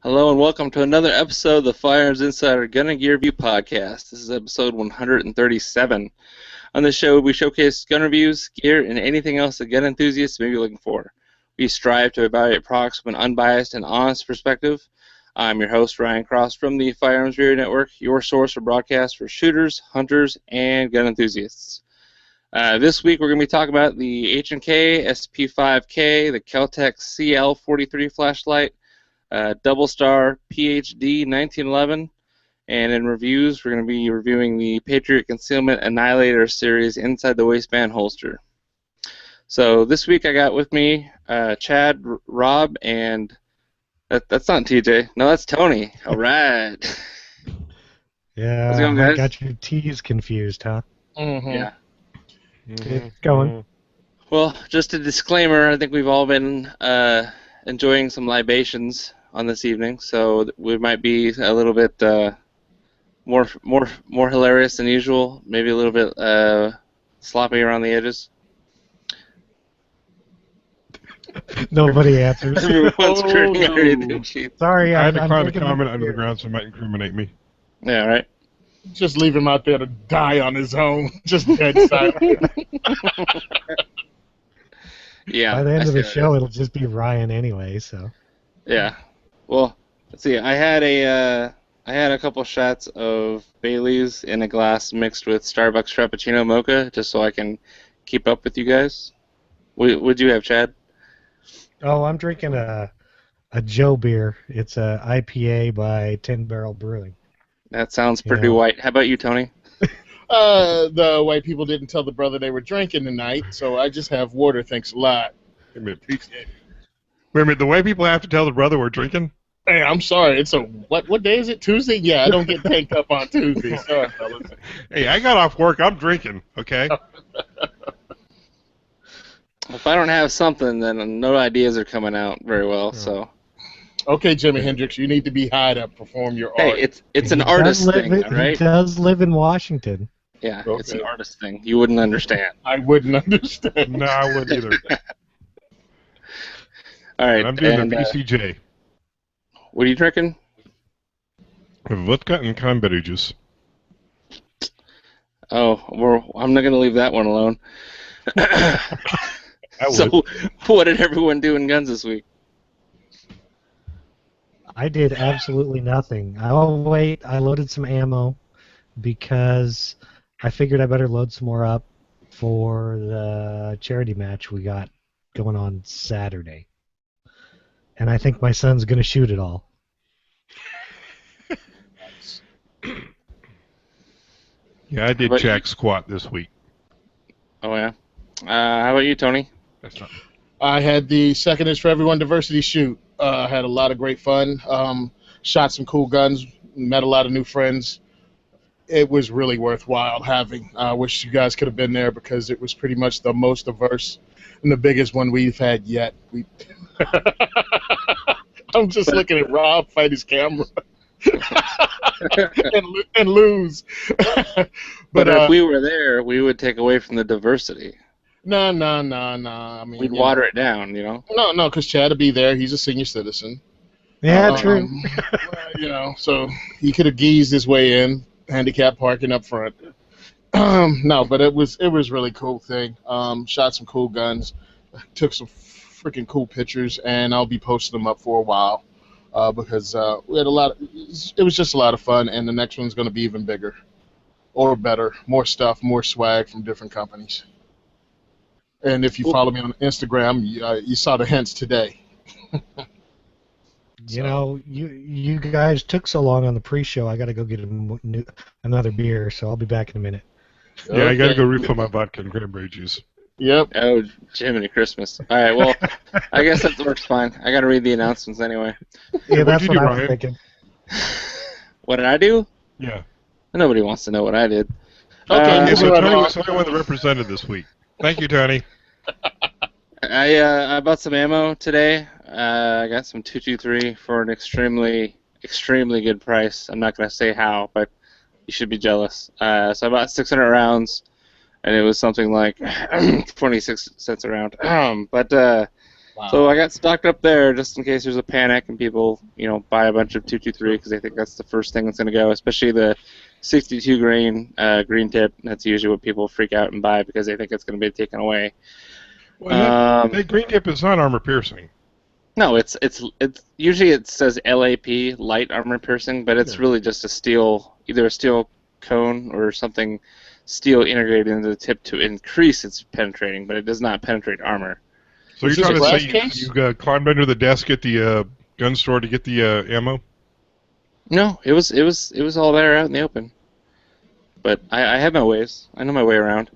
Hello and welcome to another episode of the Firearms Insider Gun and Gear Review Podcast. This is episode 137. On this show, we showcase gun reviews, gear, and anything else that gun enthusiasts may be looking for. We strive to evaluate products from an unbiased and honest perspective. I'm your host, Ryan Cross, from the Firearms Radio Network, your source for broadcasts for shooters, hunters, and gun enthusiasts. This week, we're going to be talking about the H&K SP5K, the Kel-Tec CL43 flashlight, Double Star PhD 1911, and in reviews we're going to be reviewing the Patriot Concealment Annihilator series inside the waistband holster. So this week I got with me Chad, Rob, and that's not TJ. No, that's Tony. All right. Yeah, How's it going, guys? I got your T's confused, huh? Mm-hmm. Yeah. It's going. Well, just a disclaimer, I think we've all been enjoying some libations on this evening, so we might be a little bit more hilarious than usual, maybe a little bit sloppy around the edges. Nobody answers. Everyone's screaming our eating sheet. Sorry, I had to I'm find a drinking comment a under the beer. ground so it might incriminate me. Yeah, right. Just leave him out there to die on his own. Just dead silent. Yeah. By the end I of the see show, it'll just be Ryan anyway. So. Yeah. Well, let's see. I had a couple shots of Bailey's in a glass mixed with Starbucks Frappuccino Mocha, just so I can keep up with you guys. What'd you have, Chad? Oh, I'm drinking a Joe beer. It's a IPA by 10 Barrel Brewing. That sounds pretty white. How about you, Tony? The white people didn't tell the brother they were drinking tonight, so I just have water. Thanks a lot. Wait a minute. Wait a minute. The white people have to tell the brother we're drinking? Hey, I'm sorry. It's a what day is it? Tuesday? Yeah, I don't get tanked up on Tuesday. Sorry, fellas. Hey, I got off work. I'm drinking, okay? If I don't have something, then no ideas are coming out very well. So. Okay, Jimi Hendrix, you need to be high to perform your art. Hey, it's an artist thing, right? He does live in Washington. Yeah, Okay. It's an artist thing. You wouldn't understand. I wouldn't understand. No, I wouldn't either. All right. I'm doing the VCJ. What are you drinking? Vodka and cranberry juice. Oh, I'm not going to leave that one alone. I So, what did everyone do in guns this week? I did absolutely nothing. Oh, wait, I loaded some ammo because I figured I better load some more up for the charity match we got going on Saturday. And I think my son's going to shoot it all. Yeah, I did jack squat this week. Oh, yeah. How about you, Tony? That's not... I had the Second is for Everyone diversity shoot. Had a lot of great fun. Shot some cool guns. Met a lot of new friends. It was really worthwhile having. I wish you guys could have been there because it was pretty much the most diverse and the biggest one we've had yet. I'm just looking at Rob fight his camera and lose. But if we were there, we would take away from the diversity. No. I mean, we'd water it down, you know? No, because Chad would be there. He's a senior citizen. Yeah, true. So he could have geezed his way in, handicap parking up front. No, but it was really cool thing. Shot some cool guns, took some freaking cool pictures, and I'll be posting them up for a while because we had a lot. It was just a lot of fun, and the next one's going to be even bigger or better, more stuff, more swag from different companies. And if you follow me on Instagram, you saw the hints today. You know, you guys took so long on the pre-show. I got to go get another beer, so I'll be back in a minute. Yeah, Okay. I got to go refill my vodka and cranberry juice. Yep. Oh, Jiminy Christmas. All right, well, I guess that works fine. I got to read the announcements anyway. Yeah, that's you what do, I was Ryan? thinking. What did I do? Yeah. Nobody wants to know what I did. Okay, Okay, so moving right Tony on. was the only one that represented this week. Thank you, Tony. I bought some ammo today. I got some 223 for an extremely good price. I'm not going to say how, but you should be jealous. So I bought 600 rounds, and it was something like 26 cents a round. But Wow. So I got stocked up there just in case there's a panic and people, buy a bunch of 223 because they think that's the first thing that's going to go, especially the 62 grain green tip. That's usually what people freak out and buy because they think it's going to be taken away. Well, that green tip is not armor piercing. No, it's usually it says LAP, light armor piercing, but it's really just either a steel cone or something steel integrated into the tip to increase its penetrating, but it does not penetrate armor. So you're trying to say you climbed under the desk at the gun store to get the ammo? No, it was all there out in the open. But I have my ways. I know my way around.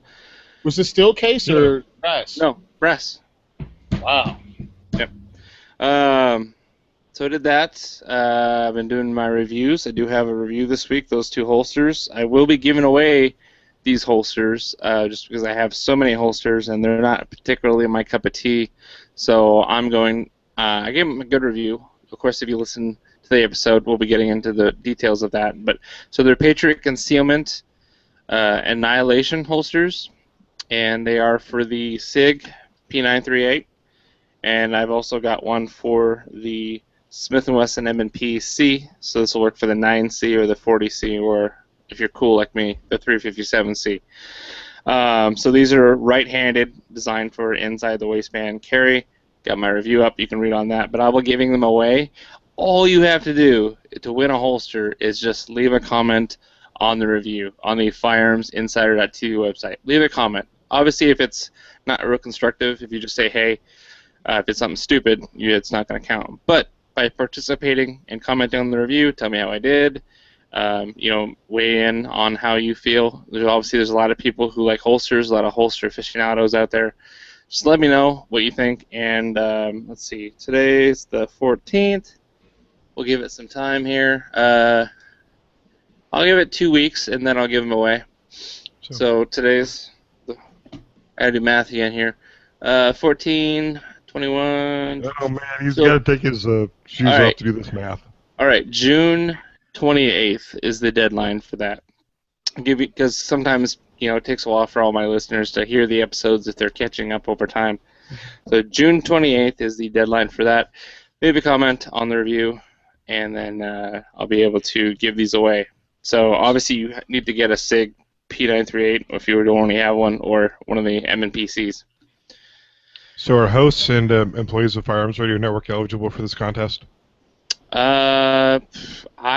Was it steel case or brass? No, brass. Wow. Yep. So I did that. I've been doing my reviews. I do have a review this week, those 2 holsters. I will be giving away these holsters just because I have so many holsters and they're not particularly my cup of tea. So I gave them a good review. Of course, if you listen to the episode, we'll be getting into the details of that. So they're Patriot Concealment Annihilation holsters, and they are for the SIG P938. And I've also got one for the Smith & Wesson M&P C, so this will work for the 9C or the 40C, or if you're cool like me, the 357C. So these are right-handed, designed for inside the waistband carry. Got my review up, you can read on that, but I will be giving them away. All you have to do to win a holster is just leave a comment on the review, on the firearmsinsider.tv website. Leave a comment. Obviously, if it's not real constructive, if you just say, hey, if it's something stupid, it's not going to count. But by participating and commenting on the review, tell me how I did, weigh in on how you feel. There's a lot of people who like holsters, a lot of holster aficionados out there. Just let me know what you think. And let's see, today's the 14th. We'll give it some time here. I'll give it 2 weeks, and then I'll give them away. So today's, I gotta do math again here. 14, 21. Oh man, he's got to take his shoes off to do this math. All right, June 28th is the deadline for that. Because sometimes it takes a while for all my listeners to hear the episodes if they're catching up over time. So June 28th is the deadline for that. Leave a comment on the review, and then I'll be able to give these away. So obviously you need to get a SIG P938 if you were to only have one, or one of the M&PCs. So are hosts and employees of Firearms Radio Network eligible for this contest? I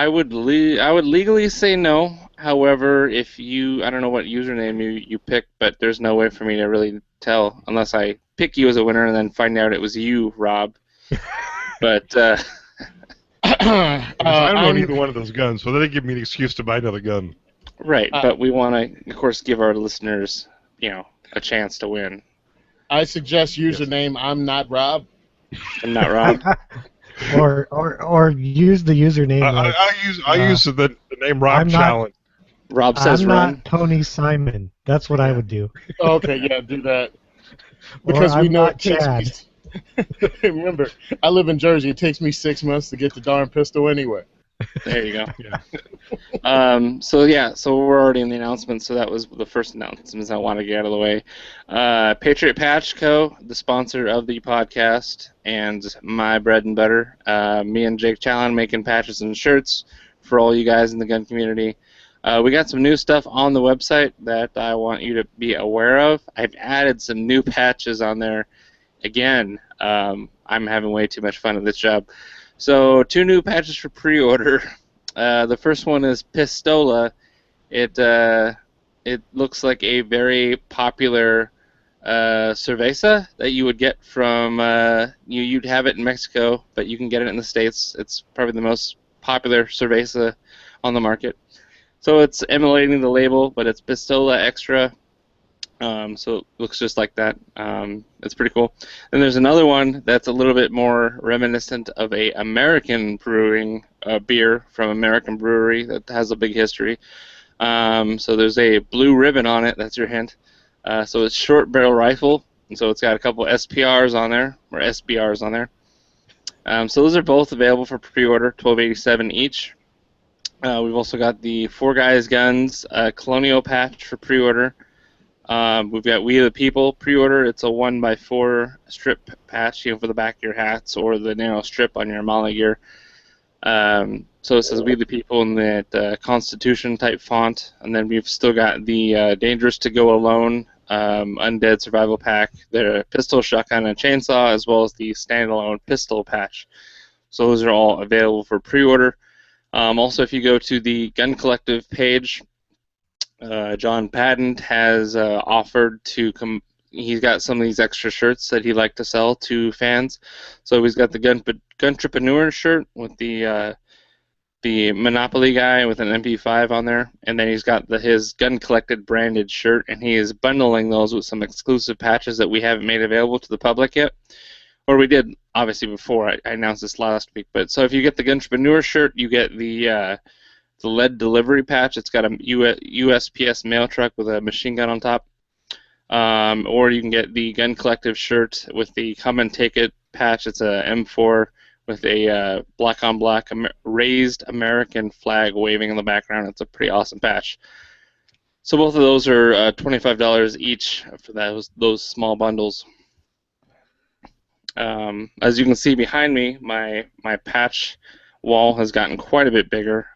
would legally say no. However, if I don't know what username you pick, but there's no way for me to really tell unless I pick you as a winner and then find out it was you, Rob. But I don't own either one of those guns, so they give me an excuse to buy another gun. Right, but we want to, of course, give our listeners, a chance to win. I suggest username I'm not Rob. I'm not Rob. or use the username. I use the name Rob Challenge. Rob says I'm run. not Tony Simon. That's what I would do. Okay, yeah, do that. Because we know it takes Chad. me. Remember, I live in Jersey. It takes me 6 months to get the darn pistol anyway. There you go. Yeah. So we're already in the announcement. So that was the first announcements I want to get out of the way. Patriot Patch Co., the sponsor of the podcast, and my bread and butter. Me and Jake Challen making patches and shirts for all you guys in the gun community. We got some new stuff on the website that I want you to be aware of. I've added some new patches on there. Again, I'm having way too much fun at this job. So 2 new patches for pre-order. The first one is Pistola. It looks like a very popular cerveza that you would get from you'd have it in Mexico, but you can get it in the States. It's probably the most popular cerveza on the market. So it's emulating the label, but it's Pistola Extra. So it looks just like that. It's pretty cool. Then there's another one that's a little bit more reminiscent of a American brewing beer from American brewery that has a big history. So there's a blue ribbon on it. That's your hint. So it's short barrel rifle, and so it's got a couple SPRs on there, or SBRs on there. So those are both available for pre-order, $12.87 each. We've also got the Four Guys Guns Colonial patch for pre-order. We've got We the People pre-order. It's a 1x4 strip patch, for the back of your hats or the narrow strip on your Molly gear. So it says We the People in that Constitution type font, and then we've still got the Dangerous to Go Alone Undead Survival Pack, the pistol, shotgun, and chainsaw, as well as the standalone pistol patch. So those are all available for pre-order. Also, if you go to the Gun Collective page, John Padden has offered to come. He's got some of these extra shirts that he'd like to sell to fans. So he's got the Guntrepreneur shirt with the Monopoly guy with an MP5 on there, and then he's got his Gun Collected branded shirt, and he is bundling those with some exclusive patches that we haven't made available to the public yet. Or we did, obviously, before. I announced this last week. But so if you get the Guntrepreneur shirt, you get the lead delivery patch. It's got a USPS mail truck with a machine gun on top. Or you can get the Gun Collective shirt with the Come and Take It patch. It's a M4 with a black on black raised American flag waving in the background. It's a pretty awesome patch. So both of those are $25 each for those small bundles. As you can see behind me, my patch wall has gotten quite a bit bigger.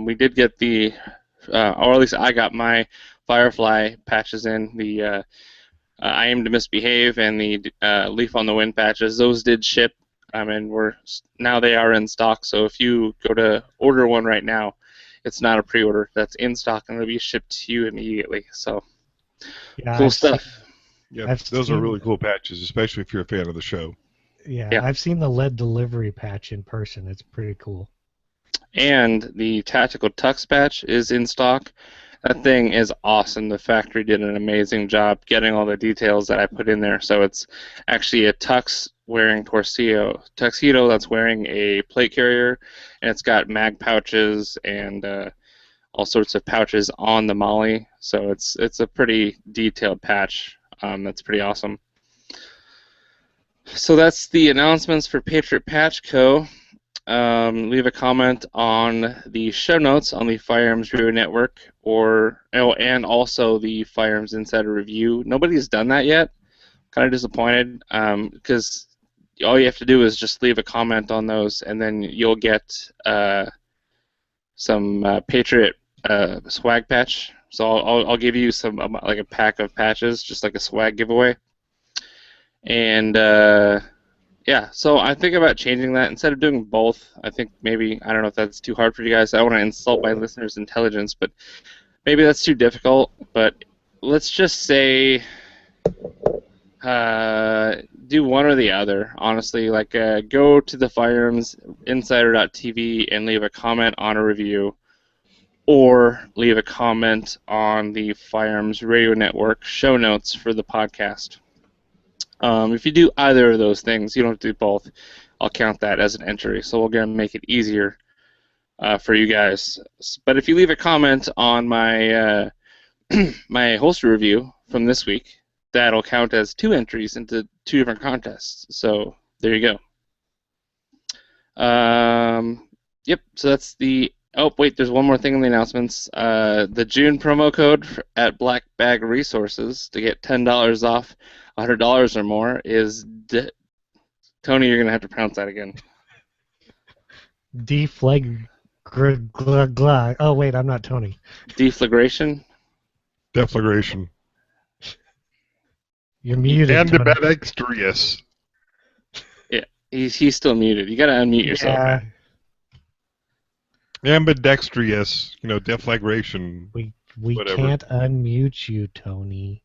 We did get or at least I got my Firefly patches in, the I Aim to Misbehave and the Leaf on the Wind patches. Those did ship, and now they are in stock. So if you go to order one right now, it's not a pre-order. That's in stock and it'll be shipped to you immediately. So cool stuff. Yeah, those are really cool patches, especially if you're a fan of the show. Yeah, I've seen the lead delivery patch in person. It's pretty cool. And the Tactical Tux patch is in stock. That thing is awesome. The factory did an amazing job getting all the details that I put in there. So it's actually a tux wearing tuxedo that's wearing a plate carrier, and it's got mag pouches and all sorts of pouches on the Molly. So it's a pretty detailed patch. That's pretty awesome. So that's the announcements for Patriot Patch Co. Leave a comment on the show notes on the Firearms Radio Network, and also the Firearms Insider Review. Nobody's done that yet. Kind of disappointed, because all you have to do is just leave a comment on those, and then you'll get some Patriot swag patch. So I'll give you some like a pack of patches, just like a swag giveaway. And yeah, so I think about changing that. Instead of doing both, I think maybe, I don't know if that's too hard for you guys. I don't want to insult my listeners' intelligence, but maybe that's too difficult. But let's just say do one or the other, honestly. Like go to the firearmsinsider.tv and leave a comment on a review, or leave a comment on the Firearms Radio Network show notes for the podcast. If you do either of those things, you don't have to do both, I'll count that as an entry. So we're going to make it easier for you guys. But if you leave a comment on my my holster review from this week, that'll count as 2 entries into 2 different contests. So there you go. Yep, so that's the... Oh, wait, there's one more thing in the announcements. The June promo code at Black Bag Resources to get $10 off $100 or more is... Tony, you're going to have to pronounce that again. Oh, wait, I'm not Tony. Deflagration? Deflagration. You're muted, Ambidextrous. Yeah, he's still muted. You got to unmute yourself. Yeah. Ambidextrous, deflagration. We whatever. Can't unmute you, Tony.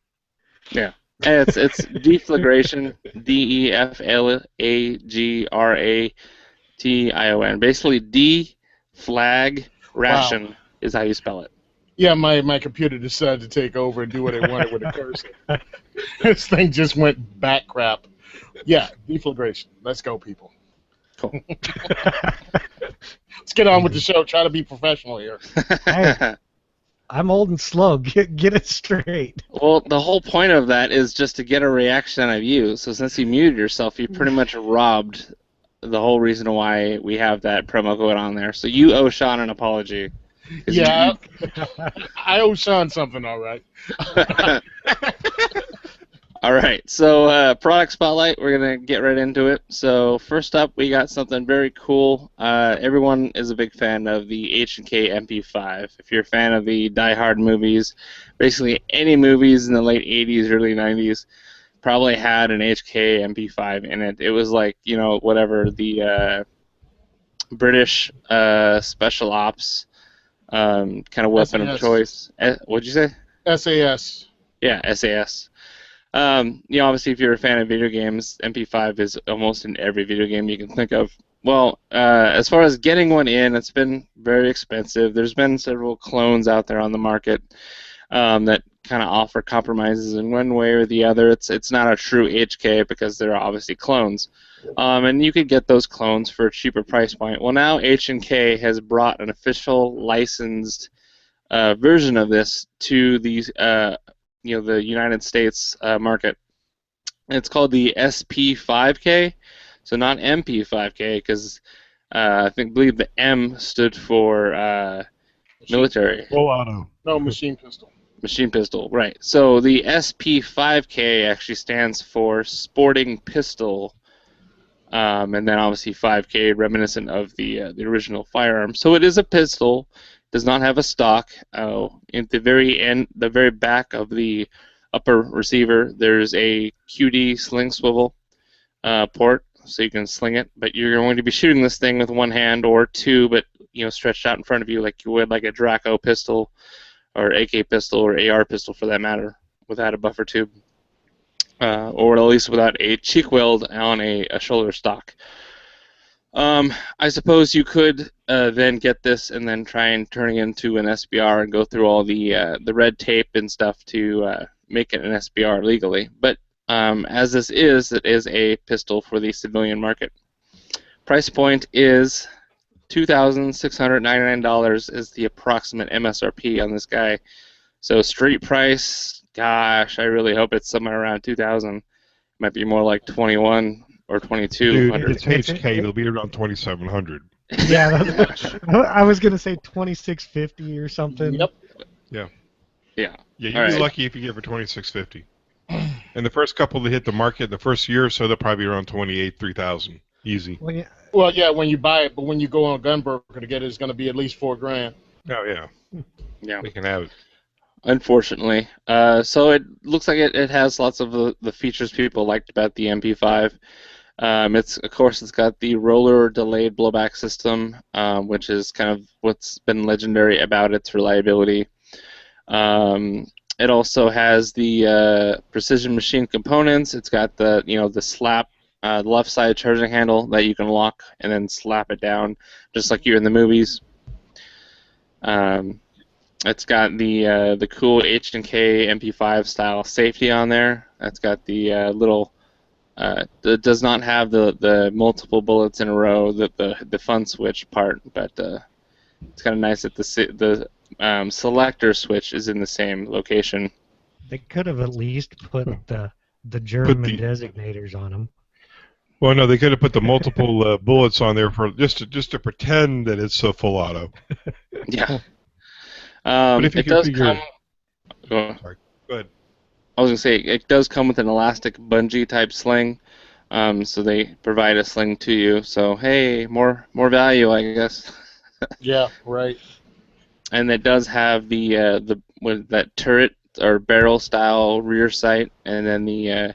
Yeah. And it's deflagration, DEFLAGRATION. Basically, deflagration is how you spell it. Yeah, my computer decided to take over and do what it wanted with the cursor. This thing just went back crap. Yeah, deflagration. Let's go, people. Cool. Let's get on with the show. Try to be professional here. Hey, I'm old and slow. Get it straight. Well, the whole point of that is just to get a reaction out of you. So since you muted yourself, you pretty much robbed the whole reason why we have that promo code on there. So you owe Sean an apology. Yeah, I owe Sean something, all right. All right, so product spotlight, we're going to get right into it. So first up, we got something very cool. Everyone is a big fan of the H&K MP5. If you're a fan of the Die Hard movies, basically any movies in the late 80s, early 90s, probably had an HK MP5 in it. It was like, whatever, the British special ops kind of weapon of choice. What'd you say? SAS. Yeah, SAS. Obviously, if you're a fan of video games, MP5 is almost in every video game you can think of. Well, as far as getting one in, it's been very expensive. There's been several clones out there on the market that kind of offer compromises in one way or the other. It's not a true HK because they're obviously clones. And you could get those clones for a cheaper price point. Well, now H&K has brought an official licensed version of this to these the United States market. It's called the SP5K, so not MP5K, because I believe the M stood for military. Full auto. No, machine pistol. Machine pistol, right. So the SP5K actually stands for Sporting Pistol, and then obviously 5K, reminiscent of the original firearm. So it is a pistol. Does not have a stock. At the very end, the very back of the upper receiver, there's a QD sling swivel port, so you can sling it. But you're going to be shooting this thing with one hand or two, but stretched out in front of you like you would like a Draco pistol, or AK pistol, or AR pistol for that matter, without a buffer tube, or at least without a cheek weld on a shoulder stock. I suppose you could then get this and then try and turn it into an SBR and go through all the red tape and stuff to make it an SBR legally. But as it is a pistol for the civilian market. Price point is $2,699 is the approximate MSRP on this guy. So street price, gosh, I really hope it's somewhere around $2,000. Might be more like 21 or 2200. Dude, it's HK. It'll be around 2,700. Yeah, I was gonna say 2,650 or something. Yep. Yeah. Yeah. Yeah, you'd be lucky if you get for 2,650. And the first couple that hit the market, the first year or so, they'll probably be around 3,000. Easy. Well, yeah, when you buy it, but when you go on Gunbroker to get it, it's going to be at least $4,000. Oh yeah. Yeah. We can have it. Unfortunately. So it looks like it has lots of the features people liked about the MP5. It's got the roller delayed blowback system, which is kind of what's been legendary about its reliability. It also has the precision machine components. It's got the slap left side charging handle that you can lock and then slap it down, just like you're in the movies. It's got the cool H&K MP5 style safety on there. It's got the little. It does not have the multiple bullets in a row, the fun switch part, but it's kind of nice that the selector switch is in the same location. They could have at least put the German designators on them. Well, no, they could have put the multiple bullets on there for just to pretend that it's a full auto. Yeah. But if you it does figure... come. Sorry. Go ahead. I was gonna say it does come with an elastic bungee type sling, so they provide a sling to you. So hey, more value, I guess. Yeah, right. And it does have that turret or barrel style rear sight, and then the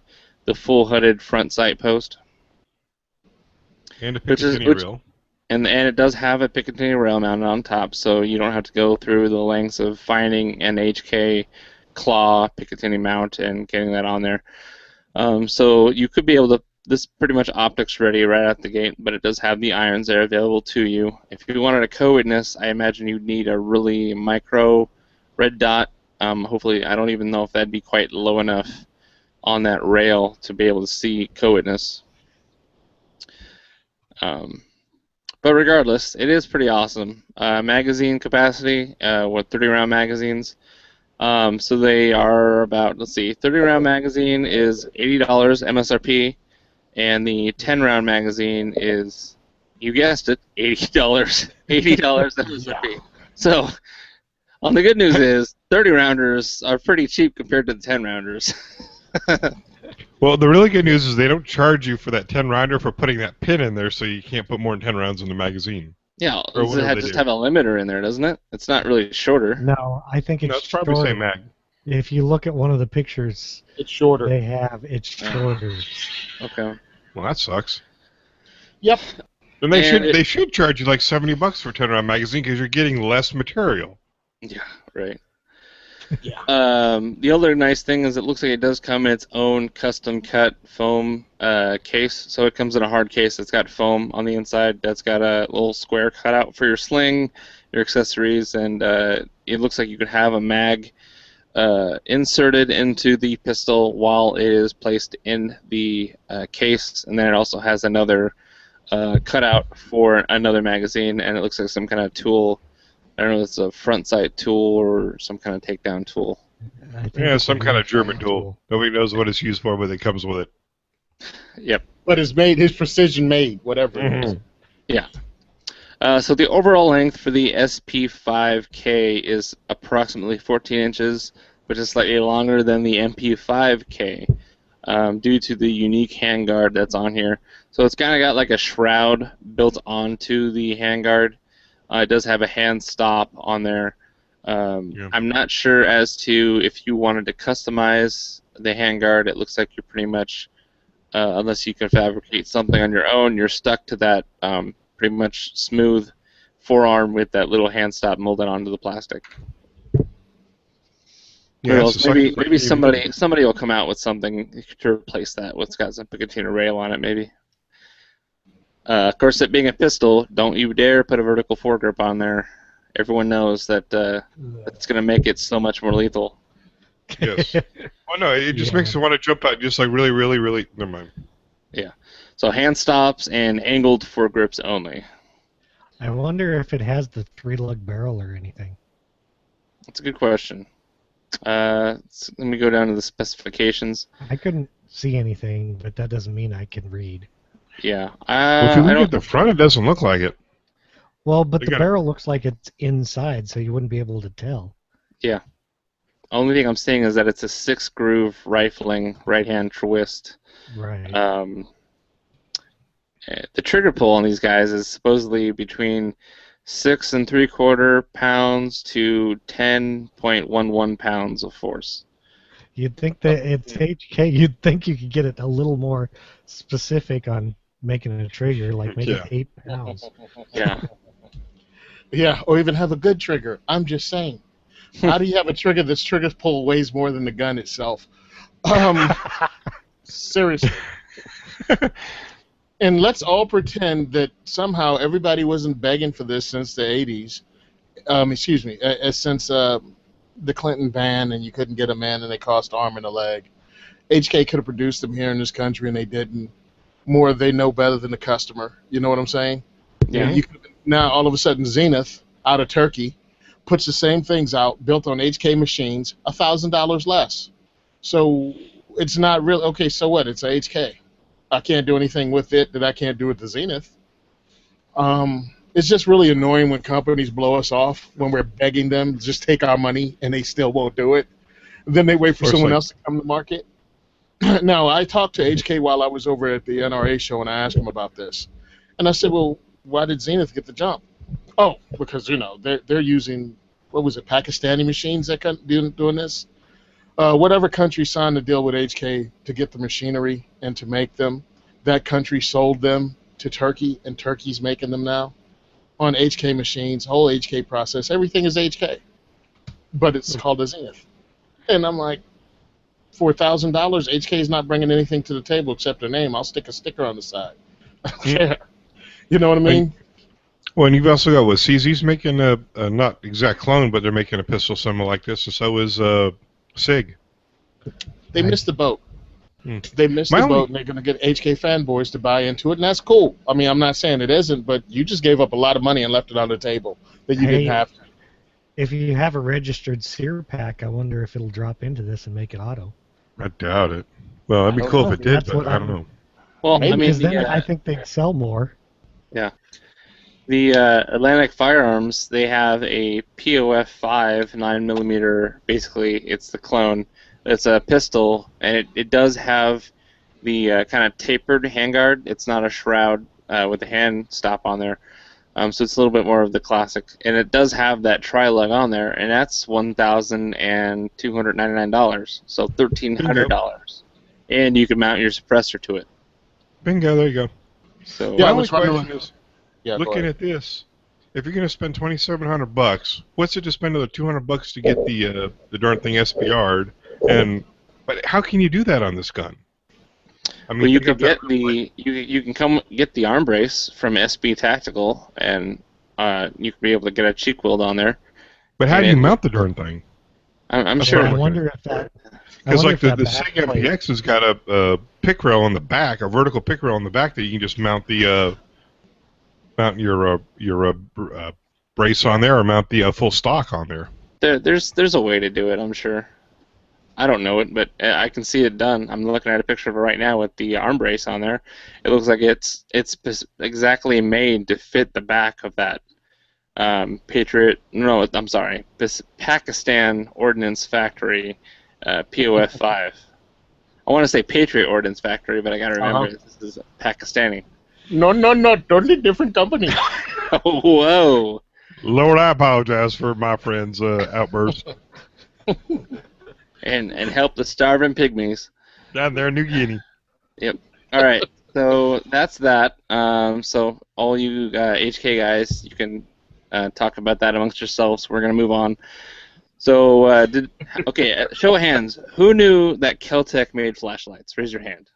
full hooded front sight post. And a Picatinny rail. And it does have a Picatinny rail mounted on top, so you don't have to go through the lengths of finding an HK claw Picatinny mount and getting that on there. So you could be able to. This pretty much optics ready right out the gate, but it does have the irons there available to you. If you wanted a co-witness, I imagine you'd need a really micro red dot. Hopefully, I don't even know if that'd be quite low enough on that rail to be able to see co-witness. But regardless, it is pretty awesome. Magazine capacity, 30-round magazines. So they are about, 30-round magazine is $80 MSRP, and the 10-round magazine is, you guessed it, $80. $80 MSRP. So, on the good news is 30 rounders are pretty cheap compared to the 10 rounders. Well, the really good news is they don't charge you for that 10 rounder for putting that pin in there, so you can't put more than 10 rounds in the magazine. Yeah, Or it whatever they just do. have a limiter in there, doesn't it? It's not really shorter. No, I think it's No, it's probably shorter. same mag. If you look at one of the pictures, It's shorter. it's shorter. Okay. Well, that sucks. Yep. And they should charge you like $70 for a 10 round magazine because you're getting less material. Yeah, right. Yeah. The other nice thing is it looks like it does come in its own custom cut foam case. So it comes in a hard case that's got foam on the inside. That's got a little square cutout for your sling, your accessories, and it looks like you could have a mag inserted into the pistol while it is placed in the case, and then it also has another cutout for another magazine, and it looks like some kind of tool. I don't know if it's a front sight tool or some kind of takedown tool. Yeah, some kind of German tool. Nobody knows what it's used for, but it comes with it. Yep. But it's precision made, whatever it is. Yeah. So the overall length for the SP5K is approximately 14 inches, which is slightly longer than the MP5K due to the unique handguard that's on here. So it's kind of got like a shroud built onto the handguard. It does have a hand stop on there. I'm not sure as to if you wanted to customize the handguard. It looks like you're pretty much, unless you can fabricate something on your own, you're stuck to that pretty much smooth forearm with that little hand stop molded onto the plastic. Yeah, maybe somebody will come out with something to replace that. What's got some Picatinny rail on it, maybe. Of course, it being a pistol, don't you dare put a vertical foregrip on there. Everyone knows that it's going to make it so much more lethal. Yes. Oh no, it just makes you want to jump out. Just like really, really, really. Never mind. Yeah. So hand stops and angled foregrips only. I wonder if it has the 3-lug barrel or anything. That's a good question. Let me go down to the specifications. I couldn't see anything, but that doesn't mean I can read. Yeah. Well, if you look at the front, it doesn't look like it. Well, but the barrel looks like it's inside, so you wouldn't be able to tell. Yeah. Only thing I'm seeing is that it's a 6-groove rifling right-hand twist. Right. The trigger pull on these guys is supposedly between 6 3/4 pounds to 10.11 pounds of force. You'd think that it's HK. You'd think you could get it a little more specific on making a trigger, like maybe 8 pounds. Yeah. Yeah, or even have a good trigger. I'm just saying. How do you have a trigger that's trigger pull weighs more than the gun itself? Seriously. And let's all pretend that somehow everybody wasn't begging for this since the 80s. Since the Clinton ban and you couldn't get them in and they cost arm and a leg. HK could have produced them here in this country and they didn't. More, they know better than the customer. You know what I'm saying? Yeah. Now, all of a sudden, Zenith, out of Turkey, puts the same things out, built on HK machines, $1,000 less. So it's not really, okay, so what? It's a HK. I can't do anything with it that I can't do with the Zenith. It's just really annoying when companies blow us off when we're begging them to just take our money and they still won't do it. Then they wait for someone else to come to market. Now, I talked to HK while I was over at the NRA show and I asked him about this. And I said, well, why did Zenith get the jump? Oh, because, they're using, what was it, Pakistani machines that doing this? Whatever country signed a deal with HK to get the machinery and to make them, that country sold them to Turkey, and Turkey's making them now on HK machines, whole HK process. Everything is HK, but it's called a Zenith. And I'm like, for $1,000, HK is not bringing anything to the table except their name. I'll stick a sticker on the side. Yeah. You know what I mean? Well, and you've also got CZ's making a not exact clone, but they're making a pistol similar like this, and so is SIG. They missed the boat. They missed the boat, and they're going to get HK fanboys to buy into it, and that's cool. I mean, I'm not saying it isn't, but you just gave up a lot of money and left it on the table that you didn't have to. If you have a registered SEER pack, I wonder if it'll drop into this and make it auto. I doubt it. Well, it'd be cool if it did, but I don't know. Well, because then I think they'd sell more. Yeah. The Atlantic Firearms, they have a POF 5 9mm. Basically, it's the clone. It's a pistol, and it does have the kind of tapered handguard. It's not a shroud with the hand stop on there. So it's a little bit more of the classic. And it does have that tri-lug on there, and that's $1,299. So $1,300. And you can mount your suppressor to it. Bingo, there you go. So my I only was question wondering- is, Yeah, go looking ahead. at this, if you're going to spend $2,700, what's it to spend another $200 to get the darn thing SPR'd? But how can you do that on this gun? I mean, well, you think can of that- you can come get the arm brace from SB Tactical, and you can be able to get a cheek weld on there. But how do and you it- mount the darn thing? I'm That's sure. what I I'm wonder if that. Because like the back SIG plate- MPX has got a pick rail on the back, a vertical pick rail on the back that you can just mount the your brace on there, or mount the full stock on there. There's a way to do it, I'm sure. I don't know it, but I can see it done. I'm looking at a picture of it right now with the arm brace on there. It looks like it's exactly made to fit the back of that Patriot. No, I'm sorry, this Pakistan Ordnance Factory POF 5. I want to say Patriot Ordnance Factory, but I gotta remember this is Pakistani. No, totally different company. Oh, whoa! Lord, I apologize for my friend's outburst And help the starving pygmies. down there in New Guinea. Yep. All right. So that's that. So all you HK guys, you can talk about that amongst yourselves. We're gonna move on. So show of hands. Who knew that Keltec made flashlights? Raise your hand.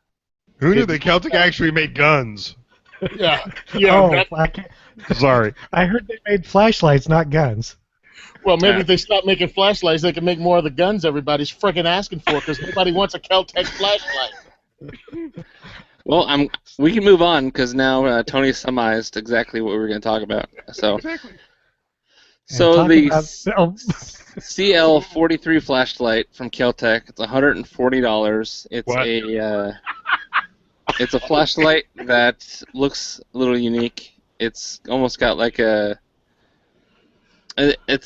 Who knew that Celtic actually made guns? Yeah. Oh, that- Sorry. I heard they made flashlights, not guns. well, maybe if they stop making flashlights, they can make more of the guns everybody's freaking asking for, because nobody wants a Kel-Tec flashlight. Well, we can move on because now Tony summarized exactly what we were going to talk about. So, Exactly. so the Oh, CL43 flashlight from Keltec. It's $140. It's a flashlight that looks a little unique. It's almost got like it's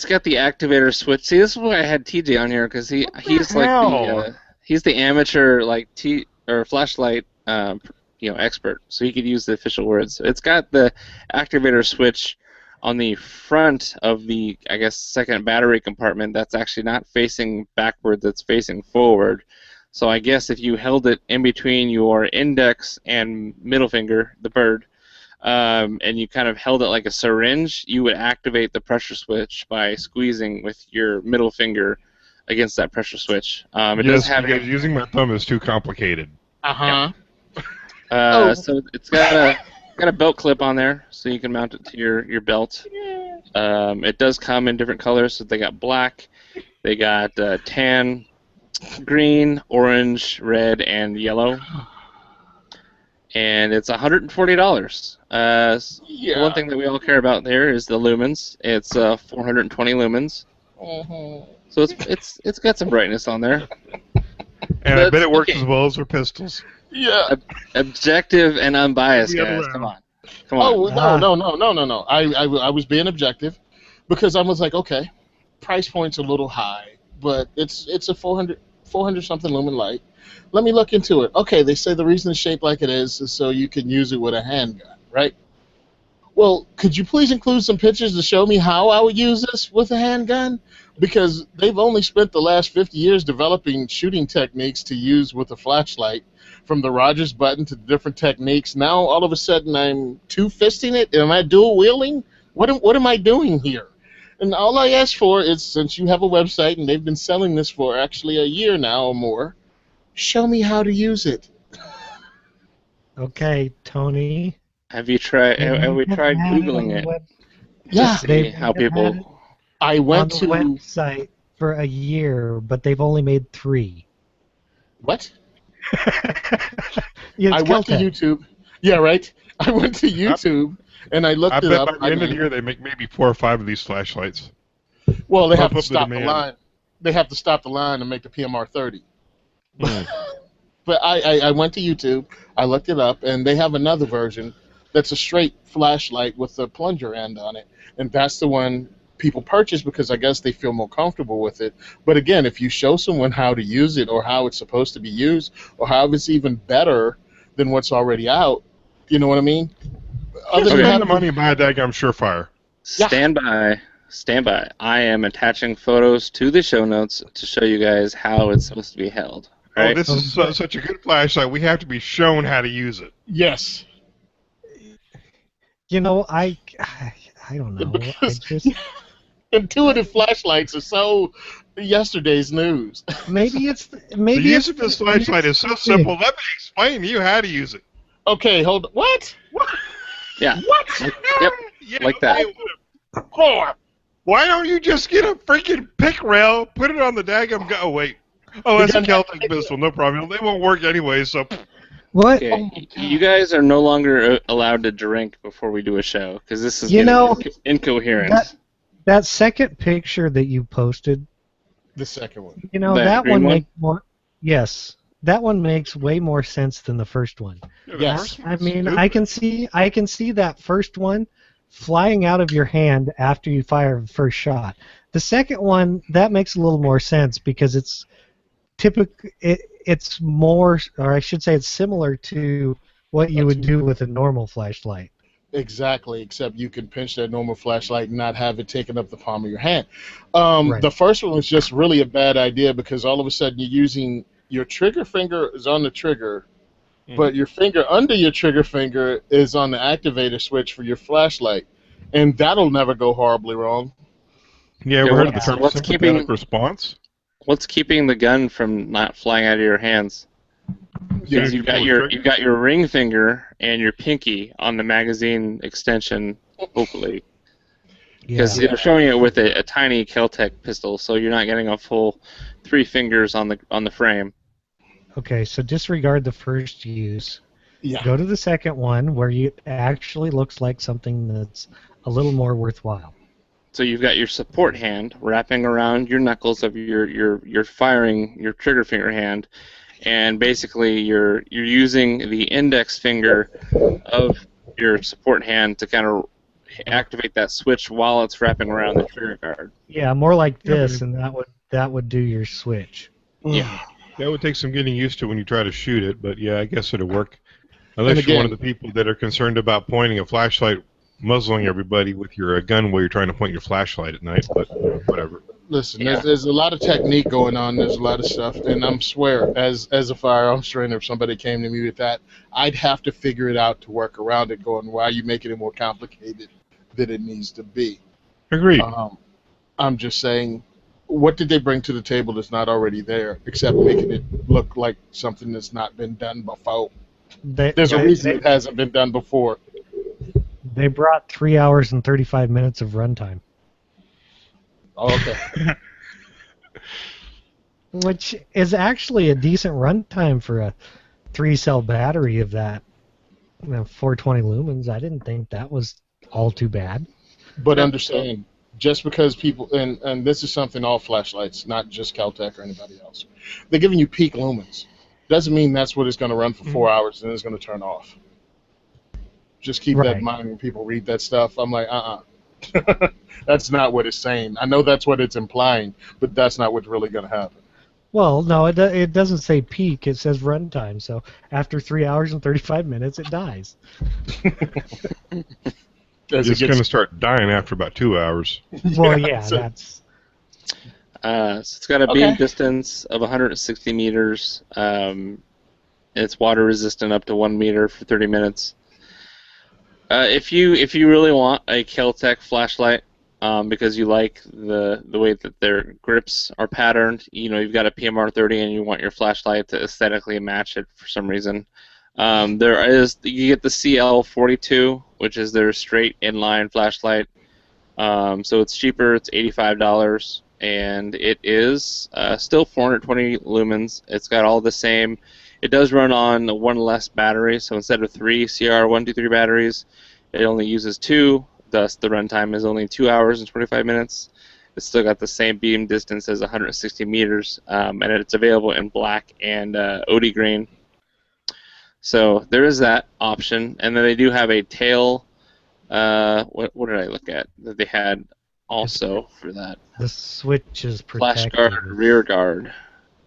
got the activator switch. See, this is why I had TJ on here, because he's like he's the amateur flashlight expert, so he could use the official words. So it's got the activator switch on the front of the, I guess, second battery compartment. That's actually not facing backward, that's facing forward. So I guess if you held it in between your index and middle finger, the bird, and you kind of held it like a syringe, you would activate the pressure switch by squeezing with your middle finger against that pressure switch. It does have because using my thumb is too complicated. Uh-huh. So it's got a belt clip on there, so you can mount it to your belt. It does come in different colors. So they got black, they got tan, green, orange, red, and yellow. And it's $140. The one thing that we all care about there is the lumens. It's 420 lumens. So it's got some brightness on there. And I bet it works okay. as well as our pistols. Yeah. Objective and unbiased, The other guys. way Come around. on. No. I was being objective because I was like, okay, price point's a little high, but it's a 400 something lumen light. Let me look into it. Okay, they say the reason it's shaped like it is so you can use it with a handgun, right? Well, could you please include some pictures to show me how I would use this with a handgun? Because they've only spent the last 50 years developing shooting techniques to use with a flashlight, from the Rogers button to different techniques. Now, all of a sudden, I'm two-fisting it? Am I dual-wielding? What am I doing here? And all I ask for is, since you have a website and they've been selling this for actually a year now or more, show me how to use it. okay, Tony. Have we tried Googling it? Yeah, To see how people. I On went the to... website for a year, but they've only made 3. What? Yeah, I it's went to Caltech. YouTube. Yeah, right? I went to YouTube, and I looked I it bet up. by the end of the year they make maybe 4 or 5 of these flashlights. Well, they have Pump to up the stop the demand. line. They have to stop the line and make the PMR 30. Hmm. But I went to YouTube, I looked it up, and they have another version that's a straight flashlight with a plunger end on it, and that's the one people purchase because I guess they feel more comfortable with it. But again, if you show someone how to use it or how it's supposed to be used or how it's even better than what's already out, you know what I mean? Other than spend having the money and buy a daggum Surefire. Yeah. Stand by. I am attaching photos to the show notes to show you guys how it's supposed to be held. Oh, Right? this is such a good flashlight. We have to be shown how to use it. Yes. You know, I don't know. I just Intuitive flashlights are so yesterday's news. maybe The maybe use it's of this flashlight is so simple. Let me explain to you how to use it. Okay, hold on. What? Yeah. What? Yep. Yeah, Like that. Boy. Why don't you just get a freaking pick rail, put it on the daggum gun? Oh, wait. Oh, that's a Celtic pistol. No problem. They won't work anyway, so... what? Okay. Oh my God. You guys are no longer allowed to drink before we do a show because this is You know, incoherent. That second picture that you posted, The second one. you know, The that green one one? makes more. Yes, that one makes way more sense than the first one. Yes. I mean, I can see that first one flying out of your hand after you fire the first shot. The second one, that makes a little more sense because it's it's more, or I should say, it's similar to what you would do with a normal flashlight. Exactly, except you can pinch that normal flashlight and not have it taking up the palm of your hand. Right. The first one was just really a bad idea because all of a sudden you're using your trigger finger is on the trigger, but your finger under your trigger finger is on the activator switch for your flashlight, and that'll never go horribly wrong. Yeah, Yeah, we heard of the what's- term what's sympathetic keeping- response. What's keeping the gun from not flying out of your hands? Yeah, Because you've got your ring finger and your pinky on the magazine extension, hopefully. Because they're showing it with a tiny Kel-Tec pistol, so you're not getting a full 3 fingers on the frame. Okay, so disregard the first use. Yeah. Go to the second one where it actually looks like something that's a little more worthwhile. So you've got your support hand wrapping around your knuckles of your firing your trigger finger hand, and basically you're using the index finger of your support hand to kind of activate that switch while it's wrapping around the trigger guard. Yeah, more like Yeah, this, and that would do your switch. Yeah. That would take some getting used to when you try to shoot it, but yeah, I guess it'll work. Unless And you're one of again- the people that are concerned about pointing a flashlight, muzzling everybody with your gun while you're trying to point your flashlight at night, but whatever. Listen, Yeah. there's a lot of technique going on. There's a lot of stuff, and I'm swear, as a firearms trainer, if somebody came to me with that, I'd have to figure it out to work around it. Going, why are you making it more complicated than it needs to be? Agreed. I'm just saying, what did they bring to the table that's not already there, except making it look like something that's not been done before? There's a reason it hasn't been done before. They brought 3 hours and 35 minutes of runtime, Oh, okay. which is actually a decent runtime for a 3-cell battery of that 420 lumens. I didn't think that was all too bad. But understand, just because people, and this is something all flashlights, not just Kel-Tec or anybody else, they're giving you peak lumens. Doesn't mean that's what it's going to run for 4 hours and then it's going to turn off. Just keep that Right. in mind when people read that stuff. I'm like, that's not what it's saying. I know that's what it's implying, but that's not what's really going to happen. Well, no, it doesn't say peak. It says runtime. So after 3 hours and 35 minutes, it dies. As it It's going gets, to start dying after about 2 hours. Well, yeah, so- that's So it's got a Okay. beam distance of 160 meters. It's water resistant up to 1 meter for 30 minutes. If you really want a Kel-Tec flashlight, because you like the way that their grips are patterned, you've got a PMR 30 and you want your flashlight to aesthetically match it for some reason. You get the CL 42, which is their straight inline flashlight. So it's cheaper. It's $85, and it is still 420 lumens. It's got all the same. It does run on one less battery, so instead of 3 CR123 batteries, it only uses 2. Thus, the runtime is only 2 hours and 25 minutes. It's still got the same beam distance as 160 meters, and it's available in black and OD green. So there is that option, and then they do have a tail. What did I look at that they had also for that? The switch is Flash protected. guard, rear guard,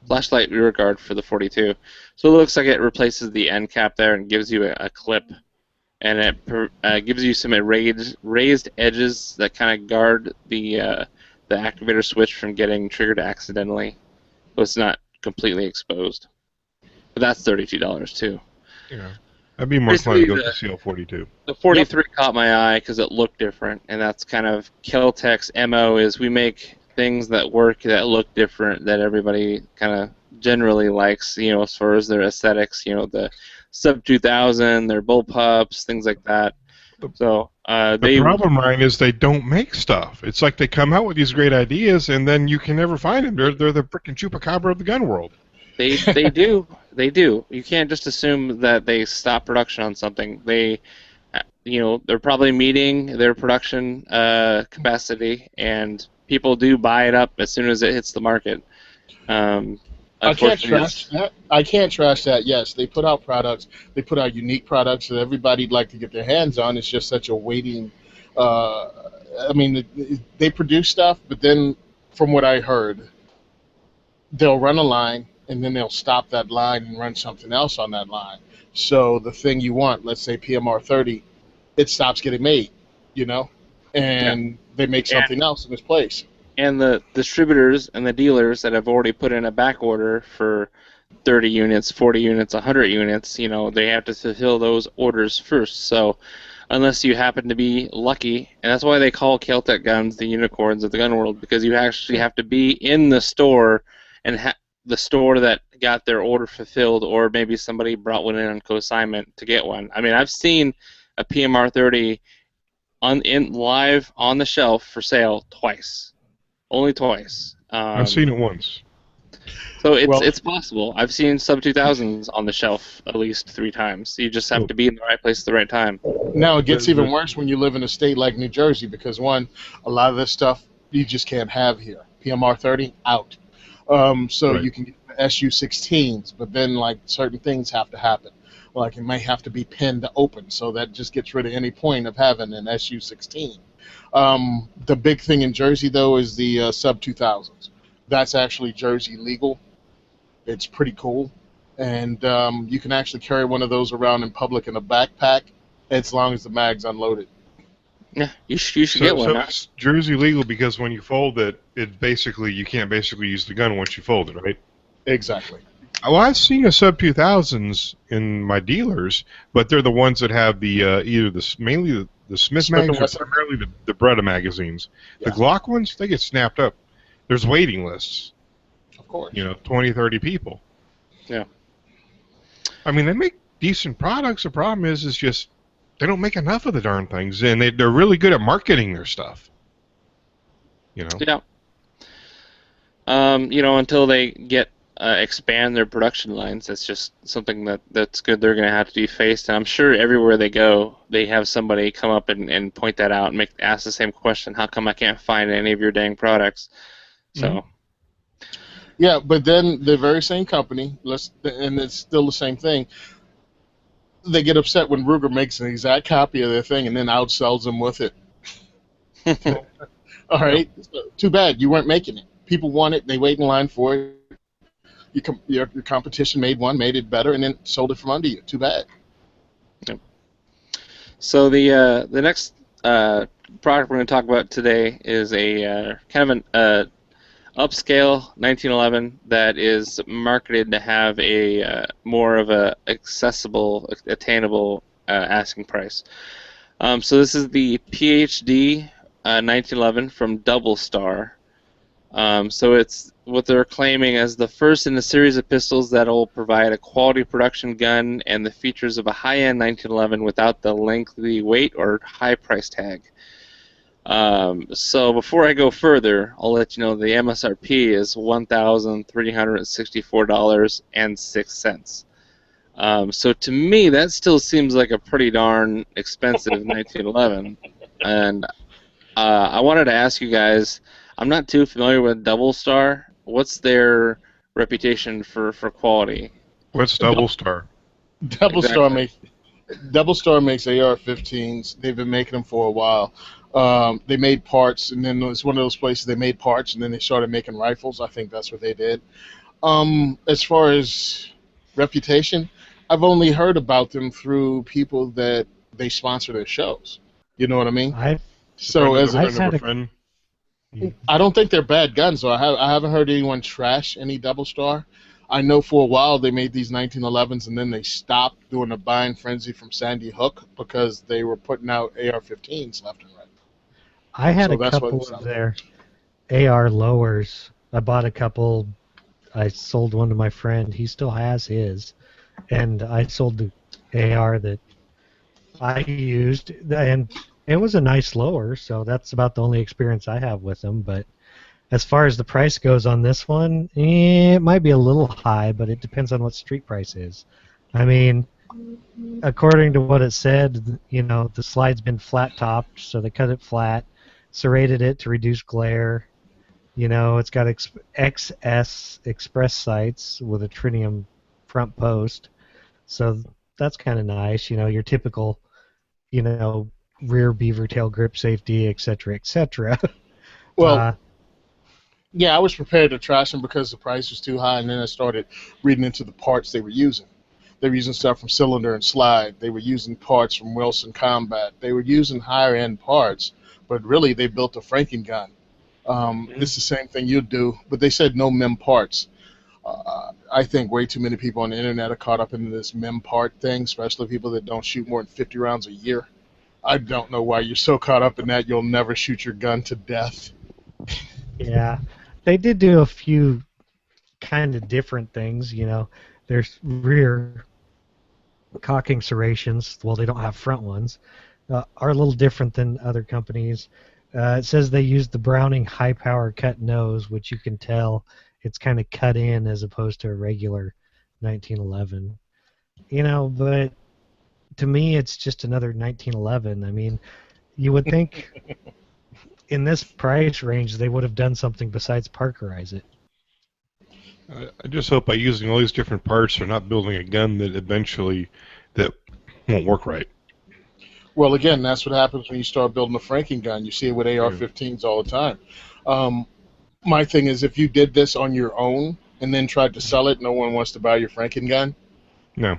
flashlight rear guard for the 42. So it looks like it replaces the end cap there and gives you a clip, and it gives you some raised edges that kind of guard the activator switch from getting triggered accidentally, so it's not completely exposed. But that's $32 too. Yeah. I'd be more inclined to go with the CL42. The 43 caught my eye because it looked different, and that's kind of Kel-Tec's MO is we make things that work that look different that everybody kind of generally likes, as far as their aesthetics, the Sub 2000, their bullpups, things like that. So the problem, Ryan, is they don't make stuff. It's like they come out with these great ideas, and then you can never find them. They're the frickin' chupacabra of the gun world. They do. They do. You can't just assume that they stop production on something. They're probably meeting their production capacity, and people do buy it up as soon as it hits the market. I can't trash that. I can't trash that. Yes, they put out products. They put out unique products that everybody'd like to get their hands on. It's just such a waiting. They produce stuff, but then, from what I heard, they'll run a line, and then they'll stop that line and run something else on that line. So the thing you want, let's say PMR 30, it stops getting made, and they make something else in its place. And the distributors and the dealers that have already put in a back order for 30 units, 40 units, 100 units, they have to fulfill those orders first. So unless you happen to be lucky, and that's why they call Kel-Tec guns the unicorns of the gun world, because you actually have to be in the store and the store that got their order fulfilled, or maybe somebody brought one in on consignment to get one. I mean, I've seen a PMR 30 live on the shelf for sale twice. Only twice. I've seen it once. So it's possible. I've seen Sub 2000s on the shelf at least 3 times. You just have to be in the right place at the right time. Now it gets even worse when you live in a state like New Jersey, because a lot of this stuff you just can't have here. PMR 30 out. You can get the SU-16s, but then certain things have to happen. Like it might have to be pinned to open, so that just gets rid of any point of having an SU-16. The big thing in Jersey, though, is the Sub 2000s. That's actually Jersey legal. It's pretty cool. And you can actually carry one of those around in public in a backpack as long as the mag's unloaded. Yeah, you should get one. So it's Jersey legal because when you fold it, you can't basically use the gun once you fold it, right? Exactly. Well, I've seen a Sub 2000s in my dealers, but they're the ones that have mainly the Smith mags, or primarily the Beretta magazines. Yeah. The Glock ones, they get snapped up. There's waiting lists. Of course. 20, 30 people. Yeah. I mean, they make decent products. The problem is just they don't make enough of the darn things, and they're really good at marketing their stuff. Yeah. Until they expand their production lines, that's just something that's good. They're going to have to be faced, and I'm sure everywhere they go, they have somebody come up and point that out and ask the same question: how come I can't find any of your dang products? So. Mm-hmm. Yeah, but then the very same company, and it's still the same thing. They get upset when Ruger makes an exact copy of their thing and then outsells them with it. All right, too bad you weren't making it. People want it; they wait in line for it. Your competition made it better, and then sold it from under you. Too bad. Yep. So the next product we're going to talk about today is a kind of an upscale 1911 that is marketed to have a more of a accessible, attainable asking price. So this is the PhD 1911 from Double Star. So it's what they're claiming as the first in a series of pistols that will provide a quality production gun and the features of a high-end 1911 without the lengthy weight or high price tag. So before I go further, I'll let you know the MSRP is $1,364.06. So to me, that still seems like a pretty darn expensive 1911. And I wanted to ask you guys, I'm not too familiar with Double Star. What's their reputation for quality? What's Double Star? Double Star makes AR-15s. They've been making them for a while. They made parts, and then it's one of those places they made parts, and then they started making rifles. I think that's what they did. As far as reputation, I've only heard about them through people that they sponsor their shows. You know what I mean? I don't think they're bad guns, so I haven't heard anyone trash any Double Star. I know for a while they made these 1911s, and then they stopped doing a buying frenzy from Sandy Hook because they were putting out AR-15s left and right. I had a couple of their AR lowers. I bought a couple. I sold one to my friend. He still has his. And I sold the AR that I used. And it was a nice lower, so that's about the only experience I have with them. But as far as the price goes on this one, it might be a little high, but it depends on what street price is. I mean, according to what it said, the slide's been flat-topped, so they cut it flat, serrated it to reduce glare. It's got XS express sights with a tritium front post, so that's kind of nice. Your typical, rear beaver tail grip safety, etc., etc. Well, yeah, I was prepared to trash them because the price was too high, and then I started reading into the parts they were using. They were using stuff from Cylinder and Slide. They were using parts from Wilson Combat. They were using higher-end parts, but really they built a Franken gun. It's the same thing you'd do, but they said no MEM parts. I think way too many people on the internet are caught up in this MEM part thing, especially people that don't shoot more than 50 rounds a year. I don't know why you're so caught up in that you'll never shoot your gun to death. Yeah, they did do a few kind of different things. There's rear cocking serrations. Well, they don't have front ones. Are a little different than other companies. It says they used the Browning high-power cut nose, which you can tell it's kind of cut in as opposed to a regular 1911. But to me, it's just another 1911. I mean, you would think in this price range they would have done something besides Parkerize it. I just hope by using all these different parts they're not building a gun that won't work right. Well, again, that's what happens when you start building a Franken gun. You see it with AR-15s all the time. My thing is, if you did this on your own and then tried to sell it, no one wants to buy your Franken gun. No.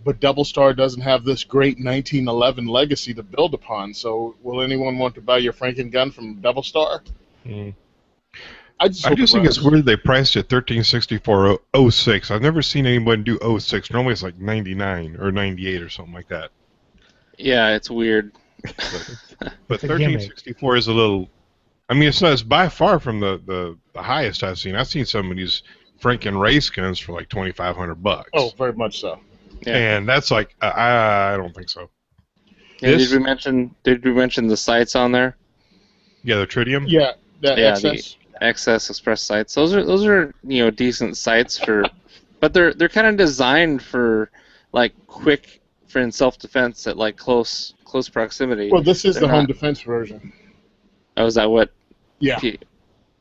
But Double Star doesn't have this great 1911 legacy to build upon. So, will anyone want to buy your Franken gun from Double Star? I just think it's weird they priced it $1364 06. I've never seen anyone do 06. Normally it's like 99 or 98 or something like that. Yeah, it's weird. But 1364 is a little. I mean, it's by far from the highest I've seen. I've seen some of these Franken race guns for like $2,500. Oh, very much so. Yeah. And that's like I don't think so. Yeah, did we mention the sights on there? Yeah, the tritium. Yeah, XS. The XS express sights. Those are decent sights but they're kind of designed for like quick. For in self-defense at like close proximity. Well, this is the home defense version. Oh, is that what? Yeah.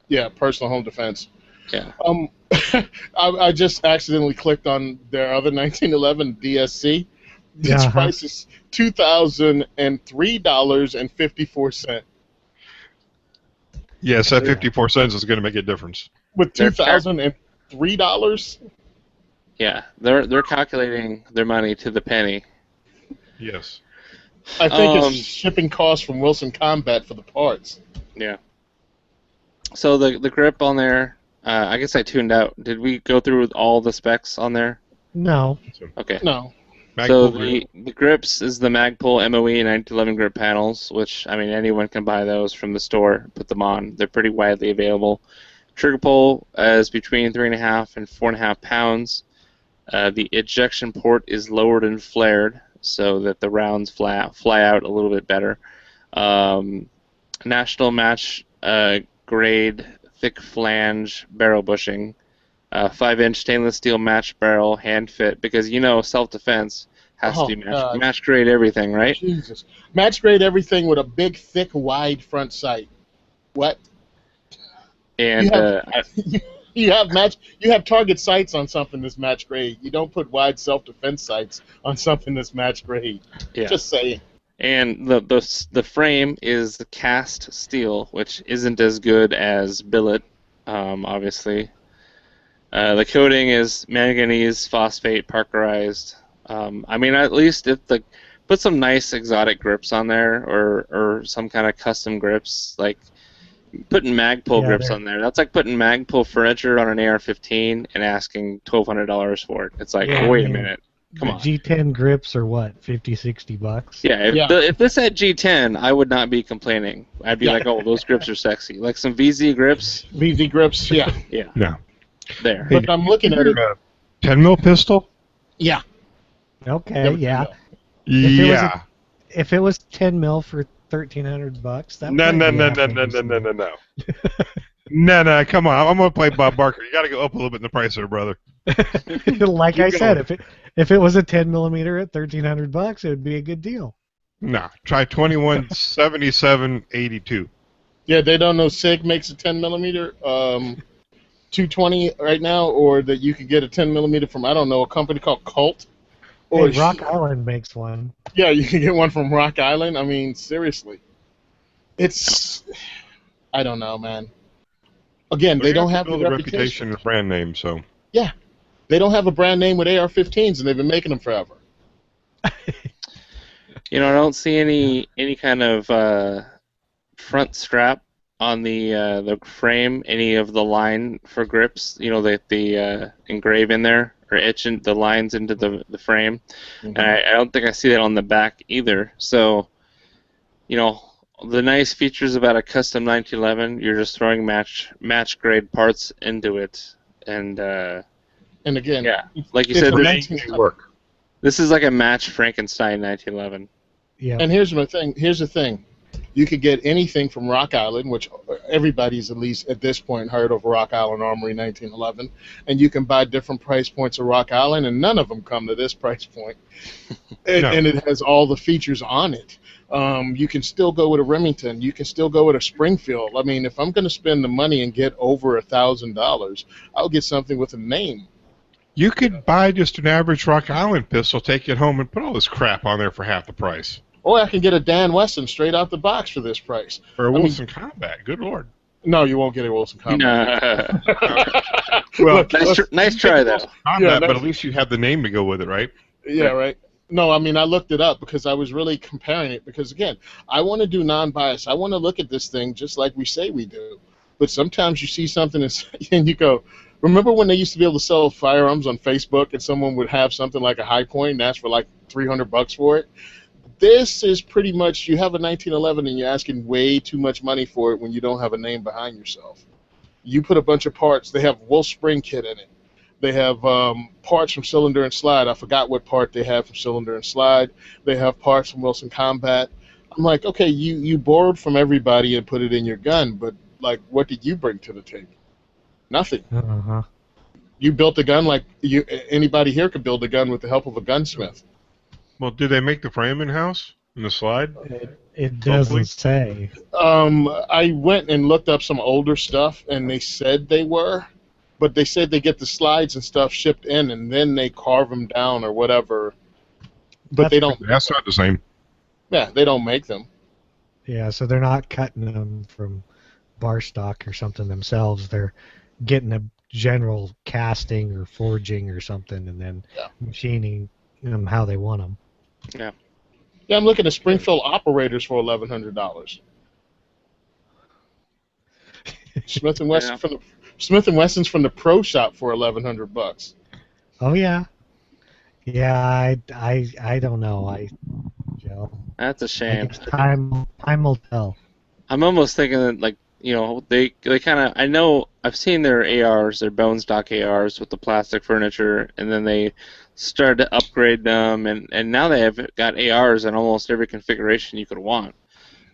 Yeah, personal home defense. Yeah. I just accidentally clicked on their other 1911 DSC. Its price is $2,003.54. Yes, that 54 cents is going to make a difference. With $2,003? Yeah, they're calculating their money to the penny. Yes. I think it's shipping costs from Wilson Combat for the parts. Yeah. So the grip on there, I guess I tuned out. Did we go through with all the specs on there? No. Okay. No. So the grips is the Magpul MOE 1911 grip panels, which, I mean, anyone can buy those from the store, put them on. They're pretty widely available. Trigger pull is between 3.5 and 4.5 pounds. The ejection port is lowered and flared so that the rounds fly out a little bit better. National match grade thick flange barrel bushing. 5-inch stainless steel match barrel hand fit, because self-defense has to be match grade everything, right? Jesus. Match grade everything with a big, thick, wide front sight. What? And you You have target sights on something that's match grade. You don't put wide self-defense sights on something that's match grade. Yeah. Just saying. And the frame is cast steel, which isn't as good as billet, obviously. The coating is manganese phosphate parkerized. I mean, at least if put some nice exotic grips on there, or some kind of custom grips, like putting Magpul grips on there. That's like putting Magpul furniture on an AR-15 and asking $1,200 for it. It's like, wait a minute, come on. G10 grips are what, $50-$60? Yeah, if this had G10, I would not be complaining. I'd be like, oh, those grips are sexy. Like some VZ grips. VZ grips, yeah. Yeah. Yeah. There. But I'm looking at it. 10 mil pistol? Yeah. Okay, yeah. Yeah. If it was 10 mil for $1,300, that No. No, come on. I'm gonna play Bob Barker. You gotta go up a little bit in the price there, brother. Like I said, if it was a 10 millimeter at $1,300, it would be a good deal. Nah, try 2177.82. Yeah, they don't know SIG makes a 10 millimeter 220 right now, or that you could get a 10 millimeter from, I don't know, a company called Colt. Or hey, Rock Island makes one. Yeah, you can get one from Rock Island. I mean, seriously. I don't know, man. Again, they don't have the reputation and brand name, so. Yeah. They don't have a brand name with AR-15s, and they've been making them forever. You know, I don't see any kind of front strap on the frame, any of the line for grips, you know, they engrave in there or etch in the lines into the frame. Mm-hmm. And I don't think I see that on the back either. So, you know, the nice features about a custom 1911, you're just throwing match grade parts into it, and again, yeah, like you said, work. This is like a match Frankenstein 1911. Yeah. And here's the thing. You could get anything from Rock Island, which everybody's at least at this point heard of Rock Island Armory 1911, and you can buy different price points of Rock Island, and none of them come to this price point. And it has all the features on it. You can still go with a Remington. You can still go with a Springfield. I mean, if I'm going to spend the money and get over $1,000, I'll get something with a name. You could buy just an average Rock Island pistol, take it home, and put all this crap on there for half the price. Or I can get a Dan Wesson straight out the box for this price. Or a Wilson Combat. Good Lord. No, you won't get a Wilson Combat. Well, nice try, though. Combat, but at least you have the name to go with it, right? Yeah, right. No, I mean, I looked it up because I was really comparing it because, again, I want to do non-bias. I want to look at this thing just like we say we do. But sometimes you see something and you go, remember when they used to be able to sell firearms on Facebook and someone would have something like a High Point and ask for like $300 for it? This is pretty much, you have a 1911 and you're asking way too much money for it when you don't have a name behind yourself. You put a bunch of parts. They have Wolf Spring Kit in it. They have parts from Cylinder and Slide. I forgot what part they have from Cylinder and Slide. They have parts from Wilson Combat. I'm like, okay, you borrowed from everybody and put it in your gun, but like, what did you bring to the table? Nothing. Uh-huh. You built a gun like anybody here could build a gun with the help of a gunsmith. Well, did they make the frame in-house in the slide? It doesn't say. I went and looked up some older stuff, and they said they were, but they said they get the slides and stuff shipped in, and then they carve them down or whatever. But they don't. That's not the same. Yeah, they don't make them. Yeah, so they're not cutting them from bar stock or something themselves. They're getting a general casting or forging or something, and then machining them how they want them. Yeah. Yeah, I'm looking at Springfield operators for $1,100. Smith and Wesson Smith and Wesson's from the pro shop for $1,100. Oh yeah. Yeah, I don't know. Joe. That's a shame. Time will tell. I'm almost thinking that, like, you know, they kind of, I know I've seen their ARs, their bone stock ARs with the plastic furniture, and then they started to upgrade them, and now they have got ARs in almost every configuration you could want,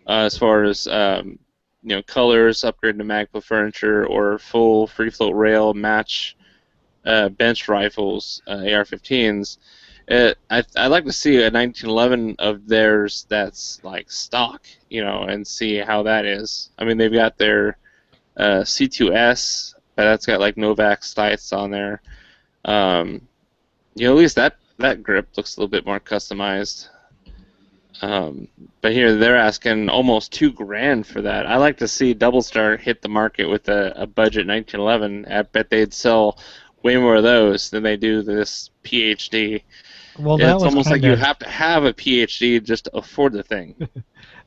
as far as you know, colors, upgrade to Magpul furniture, or full free float rail match bench rifles, AR-15s. I'd like to see a 1911 of theirs that's like stock, you know, and see how that is. I mean, they've got their C2S but that's got like Novak sights on there. At least that grip looks a little bit more customized. But here they're asking almost $2,000 for that. I like to see Double Star hit the market with a budget 1911. I bet they'd sell way more of those than they do this PhD. Well, It's almost like you have to have a PhD just to afford the thing.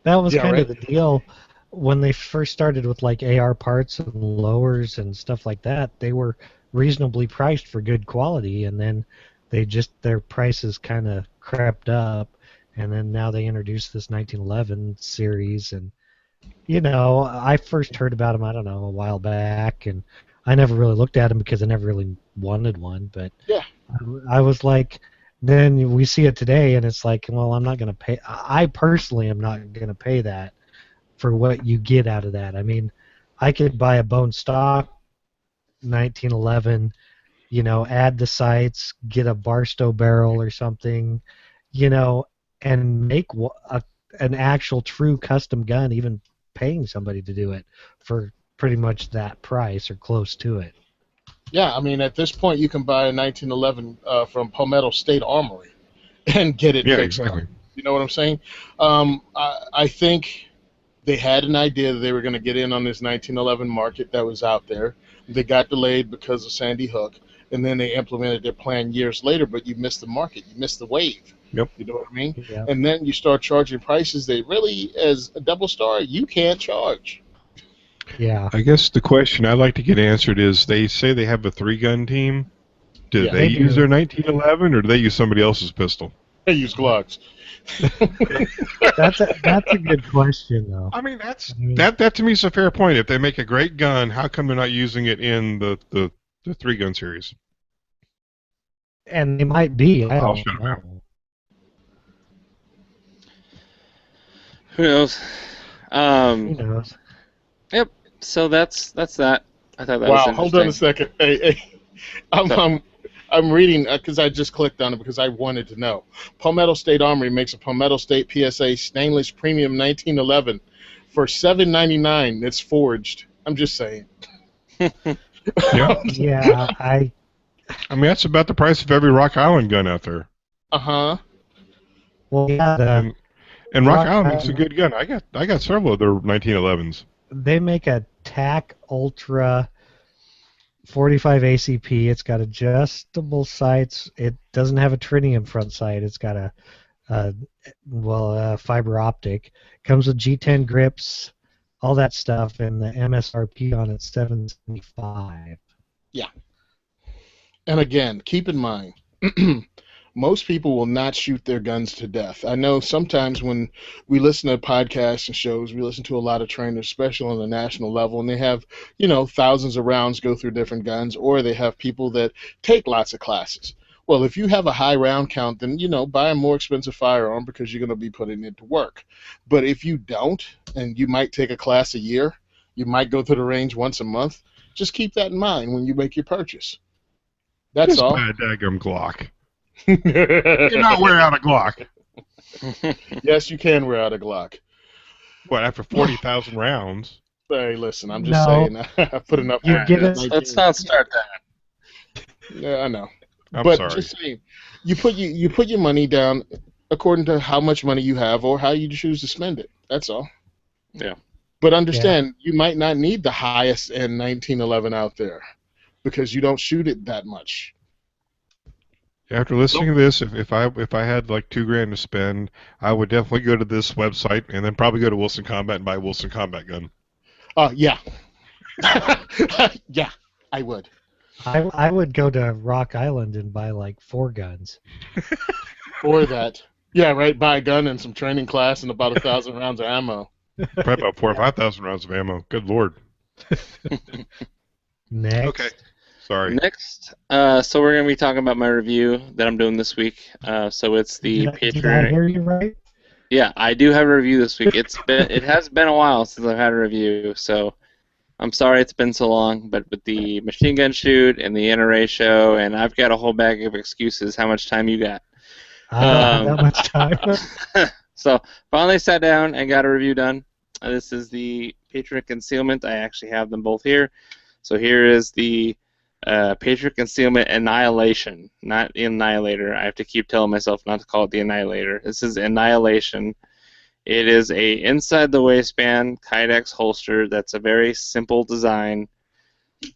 That was kind of the deal when they first started with like AR parts and lowers and stuff like that. They were reasonably priced for good quality, and then their prices kind of crept up, and then now they introduced this 1911 series, and I first heard about them, I don't know, a while back, and I never really looked at them because I never really wanted one, but yeah, I was like, then we see it today, and it's like, well, I'm not going to pay. I personally am not going to pay that for what you get out of that. I mean, I could buy a bone stock 1911, add the sights, get a Barstow barrel or something, and make an actual true custom gun, even paying somebody to do it for pretty much that price or close to it. Yeah, I mean, at this point, you can buy a 1911 from Palmetto State Armory and get it fixed. Exactly. You know what I'm saying? I think they had an idea that they were going to get in on this 1911 market that was out there. They got delayed because of Sandy Hook, and then they implemented their plan years later, but you missed the market. You missed the wave. Yep. You know what I mean? Yeah. And then you start charging prices they really, as a Double Star, you can't charge. Yeah. I guess the question I'd like to get answered is, they say they have a 3-gun team. Do they use their 1911, or do they use somebody else's pistol? They use Glocks. That's a good question, though. I mean, that to me is a fair point. If they make a great gun, how come they're not using it in the 3-gun series? And they might be. I don't know. Who knows? Who knows? Yep. So that's that. I thought that was wow, interesting. hold on a second. Hey. I'm reading because I just clicked on it because I wanted to know. Palmetto State Armory makes a Palmetto State PSA stainless premium 1911 for $7.99. It's forged. I'm just saying. Yeah, I mean, that's about the price of every Rock Island gun out there. Uh-huh. Well, yeah. And Rock Island's a good gun. I got several of their 1911s. They make a TAC Ultra 45 ACP. It's got adjustable sights. It doesn't have a tritium front sight. It's got a fiber optic. Comes with G10 grips, all that stuff, and the MSRP on it's $775. Yeah. And again, keep in mind, most people will not shoot their guns to death. I know sometimes when we listen to podcasts and shows, we listen to a lot of trainers, especially on the national level, and they have, thousands of rounds go through different guns, or they have people that take lots of classes. Well, if you have a high round count, then, buy a more expensive firearm because you're going to be putting it to work. But if you don't, and you might take a class a year, you might go to the range once a month, just keep that in mind when you make your purchase. That's just all. Buy a daggum Glock. You're not wearing out a Glock. Yes, you can wear out a Glock. What, after 40,000 rounds? Hey, listen, I'm just saying. I put enough. Let's not start that. Yeah, I know. I'm but sorry. Just saying, you put your money down according to how much money you have or how you choose to spend it. That's all. Yeah. But understand, you might not need the highest end 1911 out there because you don't shoot it that much. After listening to this, if I had like $2,000 to spend, I would definitely go to this website and then probably go to Wilson Combat and buy a Wilson Combat gun. Yeah. Yeah, I would. I would go to Rock Island and buy like 4 guns. Or that. Yeah, right. Buy a gun and some training class and about 1,000 rounds of ammo. Probably about 4,000 or 5,000 rounds of ammo. Good Lord. Next. Okay. Sorry. Next, so we're going to be talking about my review that I'm doing this week. So it's the Patriot. Did I hear you right? Yeah, I do have a review this week. It has been a while since I've had a review, so I'm sorry it's been so long. But with the machine gun shoot and the NRA show, and I've got a whole bag of excuses. How much time you got? I don't have that much time. So finally sat down and got a review done. This is the Patriot Concealment. I actually have them both here. So here is the Patriot Concealment Annihilation, not Annihilator. I have to keep telling myself not to call it the Annihilator. This is Annihilation. It is a inside the waistband Kydex holster that's a very simple design.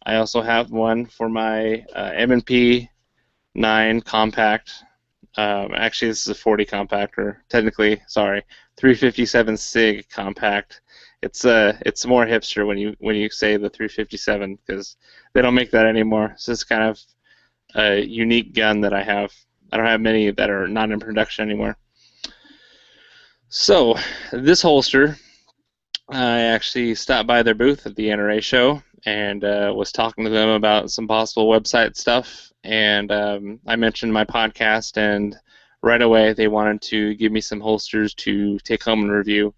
I also have one for my M&P 9 compact. Actually, this is a 40 compact, or technically, sorry, 357 SIG compact. It's more hipster when you say the 357 because they don't make that anymore. It's just kind of a unique gun that I have. I don't have many that are not in production anymore. So this holster, I actually stopped by their booth at the NRA show and was talking to them about some possible website stuff. And I mentioned my podcast, and right away they wanted to give me some holsters to take home and review.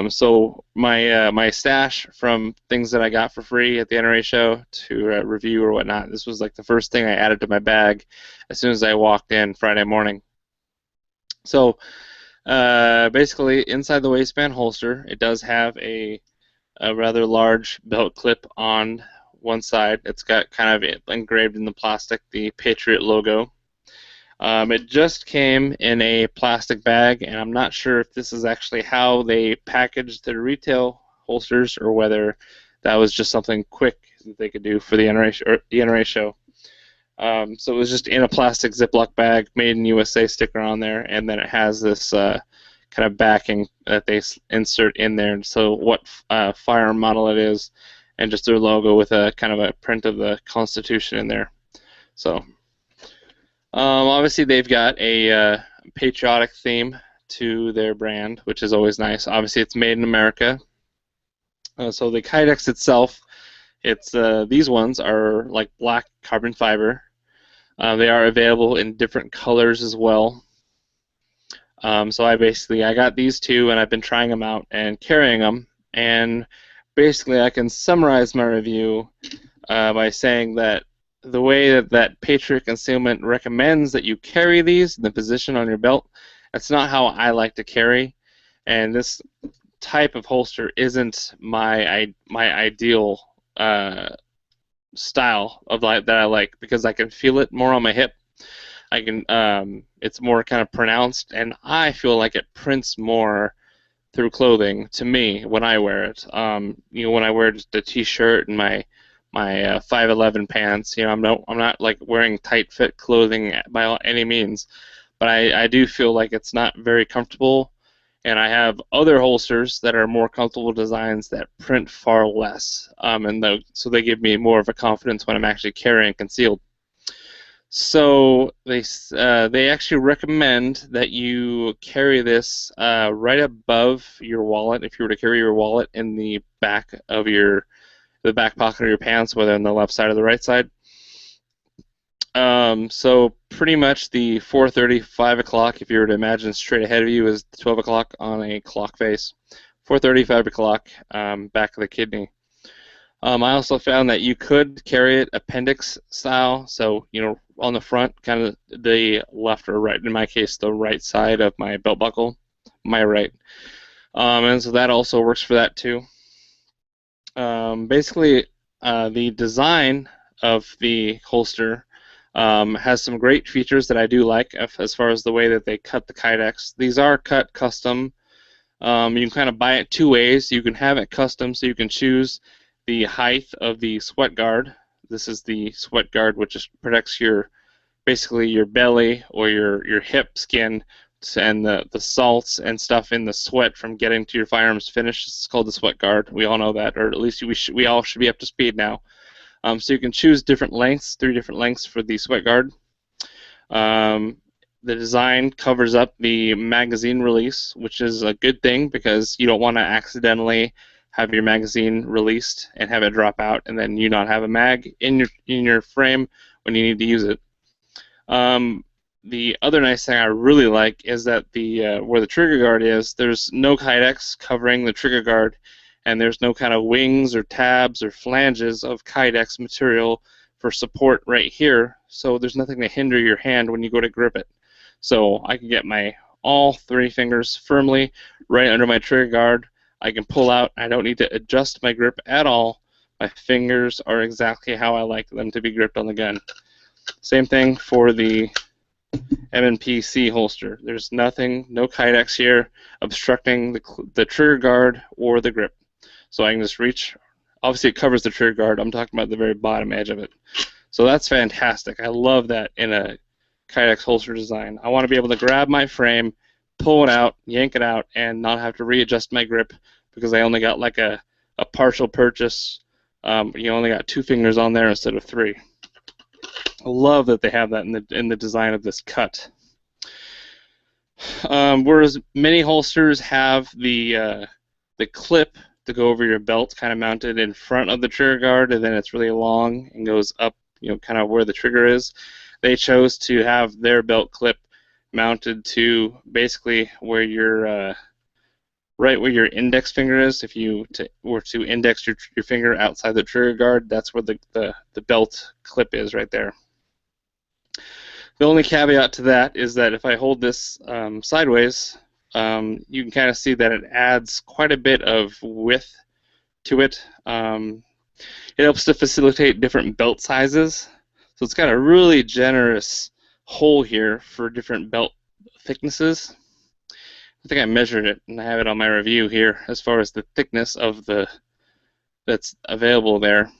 So my stash from things that I got for free at the NRA show to review or whatnot, this was like the first thing I added to my bag as soon as I walked in Friday morning. So basically, inside the waistband holster, it does have a rather large belt clip on one side. It's got kind of engraved in the plastic the Patriot logo. It just came in a plastic bag, and I'm not sure if this is actually how they packaged their retail holsters or whether that was just something quick that they could do for the NRA show. So it was just in a plastic Ziploc bag, made in USA sticker on there, and then it has this kind of backing that they insert in there. And so what firearm model it is, and just their logo with a kind of a print of the Constitution in there. So obviously they've got a patriotic theme to their brand, which is always nice. Obviously it's made in America. So the Kydex itself, these ones are like black carbon fiber. They are available in different colors as well. So I got these two, and I've been trying them out and carrying them. And basically, I can summarize my review by saying that the way that Patriot Concealment recommends that you carry these in the position on your belt, that's not how I like to carry. And this type of holster isn't my ideal style of that I like, because I can feel it more on my hip. I can it's more kind of pronounced, and I feel like it prints more through clothing to me when I wear it. When I wear just a t-shirt and my 511 pants, I'm not like wearing tight fit clothing by any means, but I do feel like it's not very comfortable. And I have other holsters that are more comfortable designs that print far less, so they give me more of a confidence when I'm actually carrying concealed. So they actually recommend that you carry this right above your wallet. If you were to carry your wallet in the back of the back pocket of your pants, whether on the left side or the right side. So pretty much the 4:30, 5 o'clock, if you were to imagine straight ahead of you, is 12 o'clock on a clock face. 4:30, 5 o'clock, back of the kidney. I also found that you could carry it appendix style, so on the front, kind of the left or right, in my case the right side of my belt buckle, my right. And so that also works for that too. Basically, the design of the holster has some great features that I do like as far as the way that they cut the Kydex. These are cut custom. You can kind of buy it two ways. You can have it custom, so you can choose the height of the sweat guard. This is the sweat guard, which just protects basically your belly or your hip skin and the salts and stuff in the sweat from getting to your firearms finish. It's called the sweat guard. We all know that, or at least we all should be up to speed now. So you can choose different lengths, 3 different lengths for the sweat guard. The design covers up the magazine release, which is a good thing because you don't want to accidentally have your magazine released and have it drop out, and then you not have a mag in your frame when you need to use it. The other nice thing I really like is that where the trigger guard is, there's no Kydex covering the trigger guard, and there's no kind of wings or tabs or flanges of Kydex material for support right here, so there's nothing to hinder your hand when you go to grip it. So I can get all 3 fingers firmly right under my trigger guard. I can pull out. I don't need to adjust my grip at all. My fingers are exactly how I like them to be gripped on the gun. Same thing for the M&P-C holster. There's nothing, no kydex here obstructing the trigger guard or the grip. So I can just reach. Obviously, it covers the trigger guard. I'm talking about the very bottom edge of it. So that's fantastic. I love that in a kydex holster design. I want to be able to grab my frame, pull it out, yank it out, and not have to readjust my grip because I only got like a partial purchase. You only got 2 fingers on there instead of 3. I love that they have that in the design of this cut. Whereas many holsters have the clip to go over your belt, kind of mounted in front of the trigger guard, and then it's really long and goes up, kind of where the trigger is. They chose to have their belt clip mounted to basically where your right where your index finger is. If you were to index your finger outside the trigger guard, that's where the belt clip is, right there. The only caveat to that is that if I hold this sideways, you can kind of see that it adds quite a bit of width to it. It helps to facilitate different belt sizes. So it's got a really generous hole here for different belt thicknesses. I think I measured it, and I have it on my review here as far as the thickness of that's available there.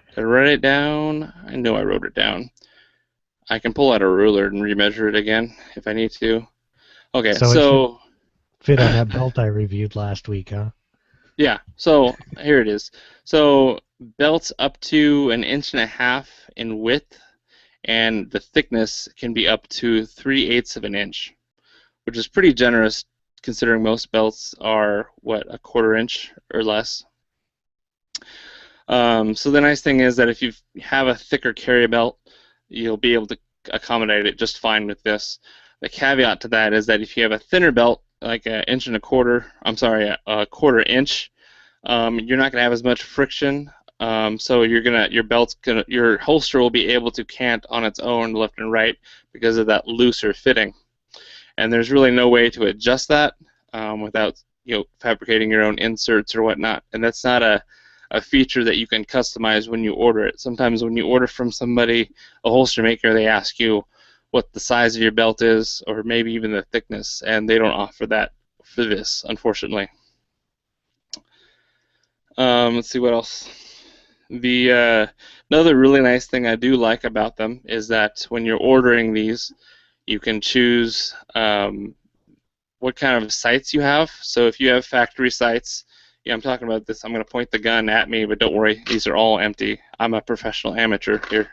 Did I write it down? I know I wrote it down. I can pull out a ruler and remeasure it again if I need to. Okay, so fit on that belt I reviewed last week, huh? Yeah, so here it is. So belts up to 1.5 inches in width, and the thickness can be up to 3/8 of an inch, which is pretty generous considering most belts are, what, 1/4 inch or less. So the nice thing is that if you have a thicker carry belt, you'll be able to accommodate it just fine with this. The caveat to that is that if you have a thinner belt, like 1.25 inches, a 1/4 inch, you're not going to have as much friction. So your holster will be able to cant on its own left and right because of that looser fitting. And there's really no way to adjust that without fabricating your own inserts or whatnot. And that's not a feature that you can customize when you order it. Sometimes when you order from somebody, a holster maker, they ask you what the size of your belt is, or maybe even the thickness, and they don't offer that for this, unfortunately. Let's see what else. Another really nice thing I do like about them is that when you're ordering these, you can choose what kind of sights you have. So if you have factory sights, I'm talking about this. I'm going to point the gun at me, but don't worry, these are all empty. I'm a professional amateur here.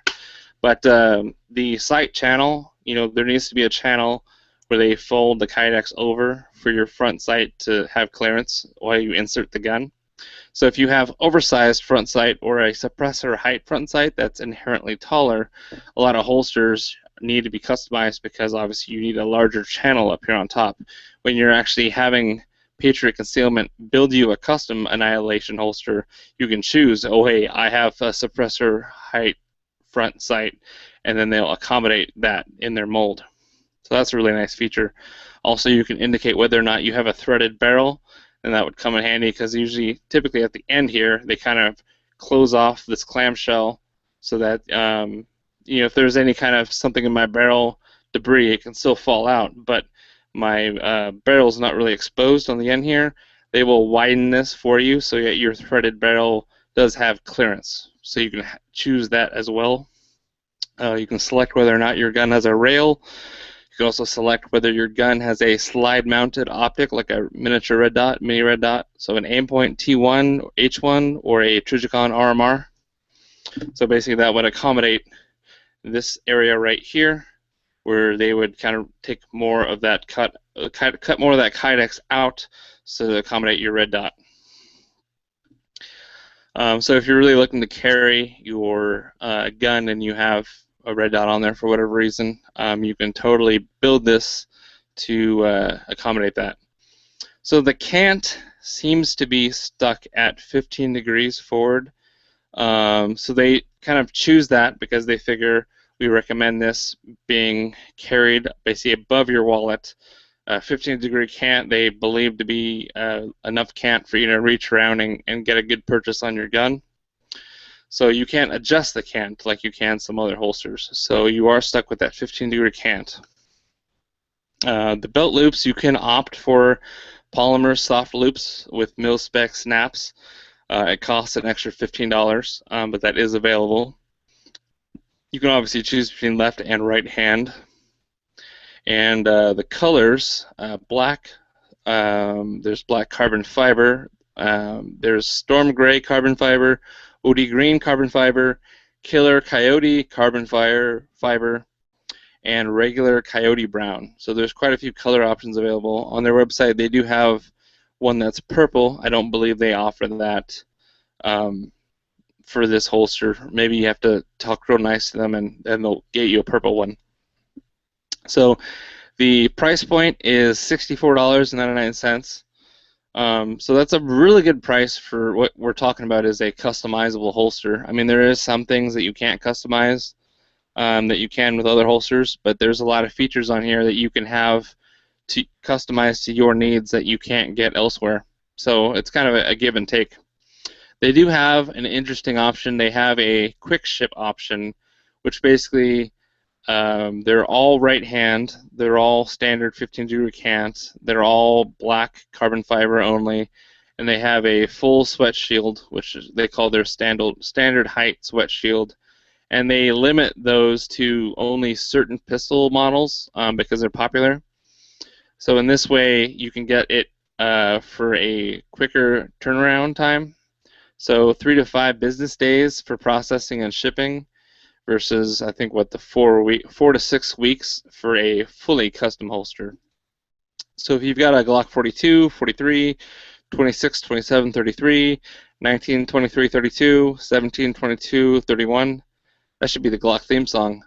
But the sight channel, there needs to be a channel where they fold the kydex over for your front sight to have clearance while you insert the gun. So if you have oversized front sight or a suppressor height front sight that's inherently taller, a lot of holsters need to be customized because obviously you need a larger channel up here on top. When you're actually having Patriot Concealment build you a custom Annihilation holster, you can choose, oh hey, I have a suppressor height front sight, and then they'll accommodate that in their mold. So that's a really nice feature. Also, you can indicate whether or not you have a threaded barrel, and that would come in handy because typically at the end here, they kind of close off this clamshell so that if there's any kind of something in my barrel debris, it can still fall out, but my barrel's not really exposed on the end here. They will widen this for you so that your threaded barrel does have clearance. So you can choose that as well. You can select whether or not your gun has a rail. You can also select whether your gun has a slide-mounted optic, like a miniature red dot, mini red dot, so an Aimpoint T1, or H1, or a Trijicon RMR. So basically that would accommodate this area right here, where they would kind of take more of that cut more of that kydex out to accommodate your red dot. So if you're really looking to carry your gun and you have a red dot on there for whatever reason, you can totally build this to accommodate that. So the cant seems to be stuck at 15 degrees forward. So they kind of choose that because they figure we recommend this being carried basically above your wallet 15-degree cant they believe to be enough cant for you to reach around and get a good purchase on your gun. So you can't adjust the cant like you can some other holsters. So you are stuck with that 15-degree cant. The belt loops, you can opt for polymer soft loops with mil-spec snaps. It costs an extra $15, but that is available. You can obviously choose between left and right hand. And the colors, black, there's black carbon fiber, there's storm gray carbon fiber, OD green carbon fiber, killer coyote carbon fiber, and regular coyote brown. So there's quite a few color options available. On their website, they do have one that's purple. I don't believe they offer that for this holster. Maybe you have to talk real nice to them, and they'll get you a purple one. So the price point is $64.99. So that's a really good price for what we're talking about is a customizable holster. I mean, there is some things that you can't customize that you can with other holsters, but there's a lot of features on here that you can have to customize to your needs that you can't get elsewhere. So it's kind of a give and take. They do have an interesting option. They have a quick ship option, which basically they're all right hand. They're all standard 15-degree cant. They're all black carbon fiber only, and they have a full sweat shield, which they call their standard height sweat shield. And they limit those to only certain pistol models because they're popular. So in this way, you can get it for a quicker turnaround time. So 3 to 5 business days for processing and shipping, versus I think what the 4 to 6 weeks for a fully custom holster. So if you've got a Glock 42, 43, 26, 27, 33, 19, 23, 32, 17, 22, 31, that should be the Glock theme song,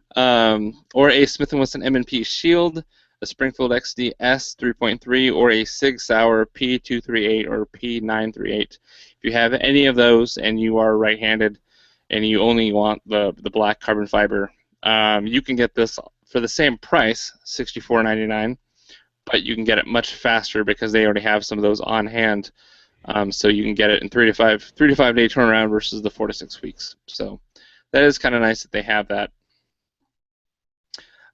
or a Smith & Wesson M&P Shield, a Springfield XD-S 3.3, or a Sig Sauer P238 or P938. If you have any of those and you are right-handed and you only want the black carbon fiber, you can get this for the same price, $64.99, but you can get it much faster because they already have some of those on hand. So you can get it in 3 to 5 day turnaround versus the 4 to 6 weeks. So that is kind of nice that they have that.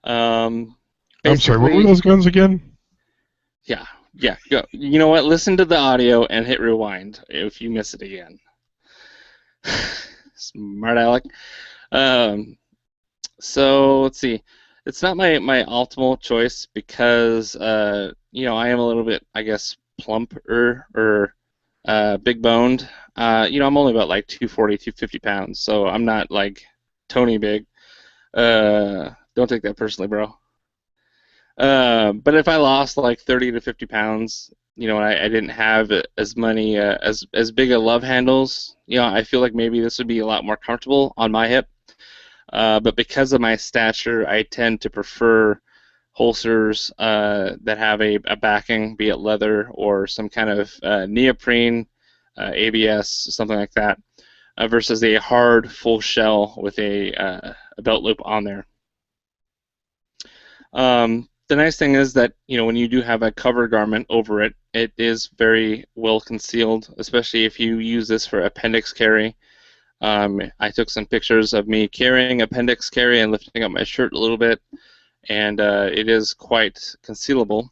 I'm sorry, what were those guns again? Yeah, go. You know what? Listen to the audio and hit rewind if you miss it again. Smart aleck. So let's see. It's not my optimal choice because you know, I am a little bit, I guess, plumper or big boned. You know, I'm only about like 240, 250 pounds, so I'm not like Tony big. Don't take that personally, bro. But if I lost like 30 to 50 pounds, you know, I didn't have as many as big a love handles, you know, I feel like maybe this would be a lot more comfortable on my hip. But because of my stature, I tend to prefer holsters that have a backing, be it leather or some kind of neoprene, ABS, something like that, versus a hard full shell with a belt loop on there. The nice thing is that, you know, when you do have a cover garment over it, it is very well concealed, especially if you use this for appendix carry. I took some pictures of me carrying appendix carry and lifting up my shirt a little bit, and it is quite concealable.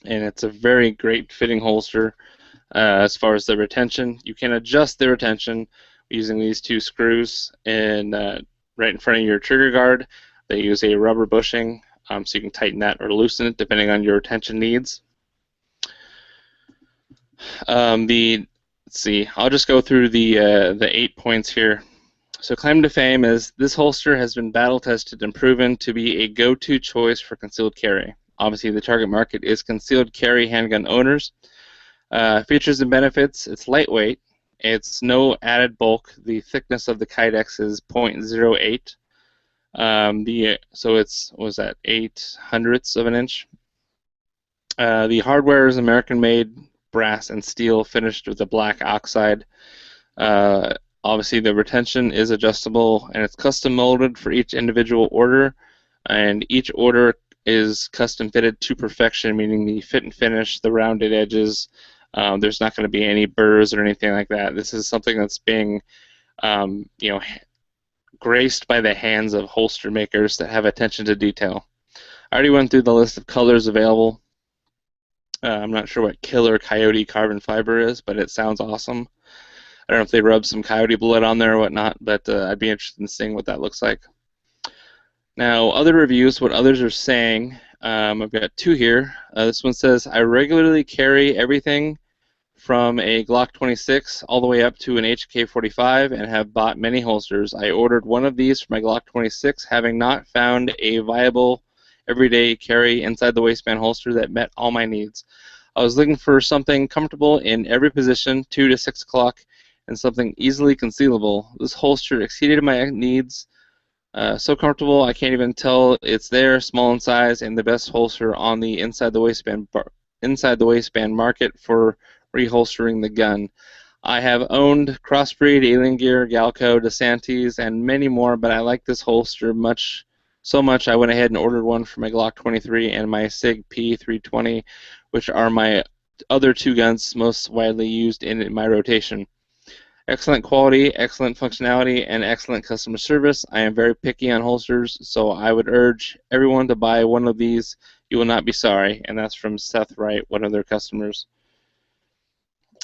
And it's a very great fitting holster as far as the retention. You can adjust the retention using these two screws in, right in front of your trigger guard. They use a rubber bushing, so you can tighten that or loosen it depending on your retention needs. Let's see, I'll just go through the 8 points here. So claim to fame is this holster has been battle tested and proven to be a go-to choice for concealed carry. Obviously, the target market is concealed carry handgun owners. Features and benefits: it's lightweight, it's no added bulk. The thickness of the Kydex is 0.08. So it's, what was that, 0.08 of an inch. The hardware is American-made, brass and steel, finished with a black oxide. Obviously, the retention is adjustable, and it's custom molded for each individual order. And each order is custom fitted to perfection, meaning the fit and finish, the rounded edges. There's not going to be any burrs or anything like that. This is something that's being, graced by the hands of holster makers that have attention to detail. I already went through the list of colors available. I'm not sure what Killer Coyote carbon fiber is, but it sounds awesome. I don't know if they rub some coyote blood on there or whatnot, but I'd be interested in seeing what that looks like. Now, other reviews, what others are saying, I've got two here. This one says, I regularly carry everything from a Glock 26 all the way up to an HK-45 and have bought many holsters. I ordered one of these for my Glock 26, having not found a viable everyday carry inside the waistband holster that met all my needs. I was looking for something comfortable in every position, 2 to 6 o'clock, and something easily concealable. This holster exceeded my needs. So comfortable I can't even tell it's there, small in size, and the best holster on the inside the waistband market for reholstering the gun. I have owned Crossbreed, Alien Gear, Galco, DeSantis, and many more, but I like this holster so much I went ahead and ordered one for my Glock 23 and my SIG P320, which are my other two guns most widely used in my rotation. Excellent quality, excellent functionality, and excellent customer service. I am very picky on holsters, so I would urge everyone to buy one of these. You will not be sorry. And that's from Seth Wright, one of their customers.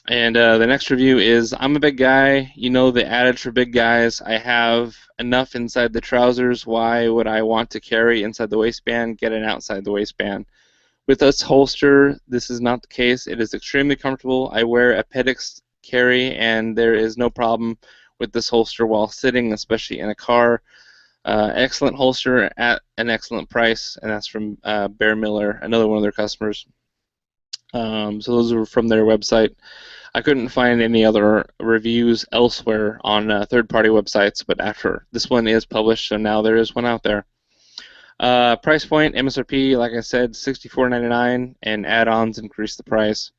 And the next review is, I'm a big guy. You know the adage for big guys. I have enough inside the trousers. Why would I want to carry inside the waistband? Get it outside the waistband. With this holster, this is not the case. It is extremely comfortable. I wear a Pedix carry, and there is no problem with this holster while sitting, especially in a car. Excellent holster at an excellent price, and that's from Bear Miller, another one of their customers. So those are from their website. I couldn't find any other reviews elsewhere on third-party websites, but after this one is published, so now there is one out there. Price point, MSRP, like I said, $64.99, and add-ons increase the price.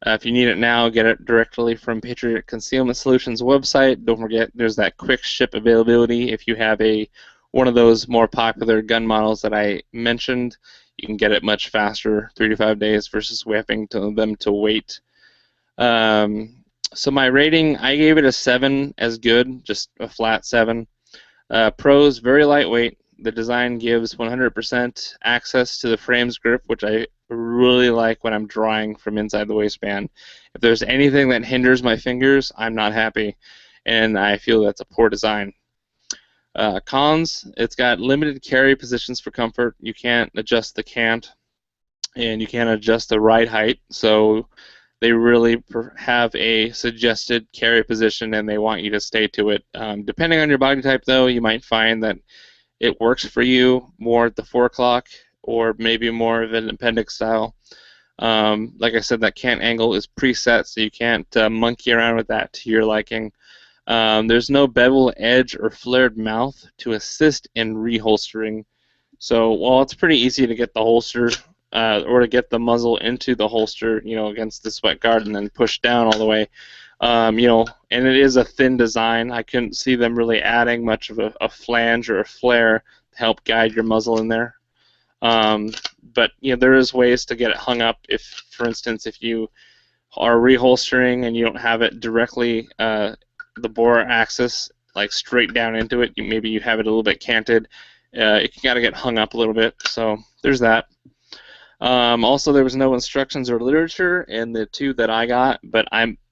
If you need it now, get it directly from Patriot Concealment Solutions website. Don't forget, there's that quick ship availability. If you have one of those more popular gun models that I mentioned, you can get it much faster, 3 to 5 days, versus having them to wait. So my rating, I gave it a 7 as good, just a flat 7. Pros, very lightweight. The design gives 100% access to the frame's grip, which I really like when I'm drawing from inside the waistband. If there's anything that hinders my fingers, I'm not happy, and I feel that's a poor design. Cons, it's got limited carry positions for comfort. You can't adjust the cant, and you can't adjust the ride height, so they really have a suggested carry position, and they want you to stay to it. Depending on your body type, though, you might find that it works for you more at the 4 o'clock or maybe more of an appendix style. Like I said, that cant angle is preset, so you can't monkey around with that to your liking. There's no bevel edge or flared mouth to assist in reholstering. So while it's pretty easy to get the holster or to get the muzzle into the holster, against the sweat guard and then push down all the way, and it is a thin design. I couldn't see them really adding much of a flange or a flare to help guide your muzzle in there. But there is ways to get it hung up. If, for instance, if you are reholstering and you don't have it directly the bore axis like straight down into it, maybe you have it a little bit canted. You got to get hung up a little bit. So there's that. Also, there was no instructions or literature in the two that I got, but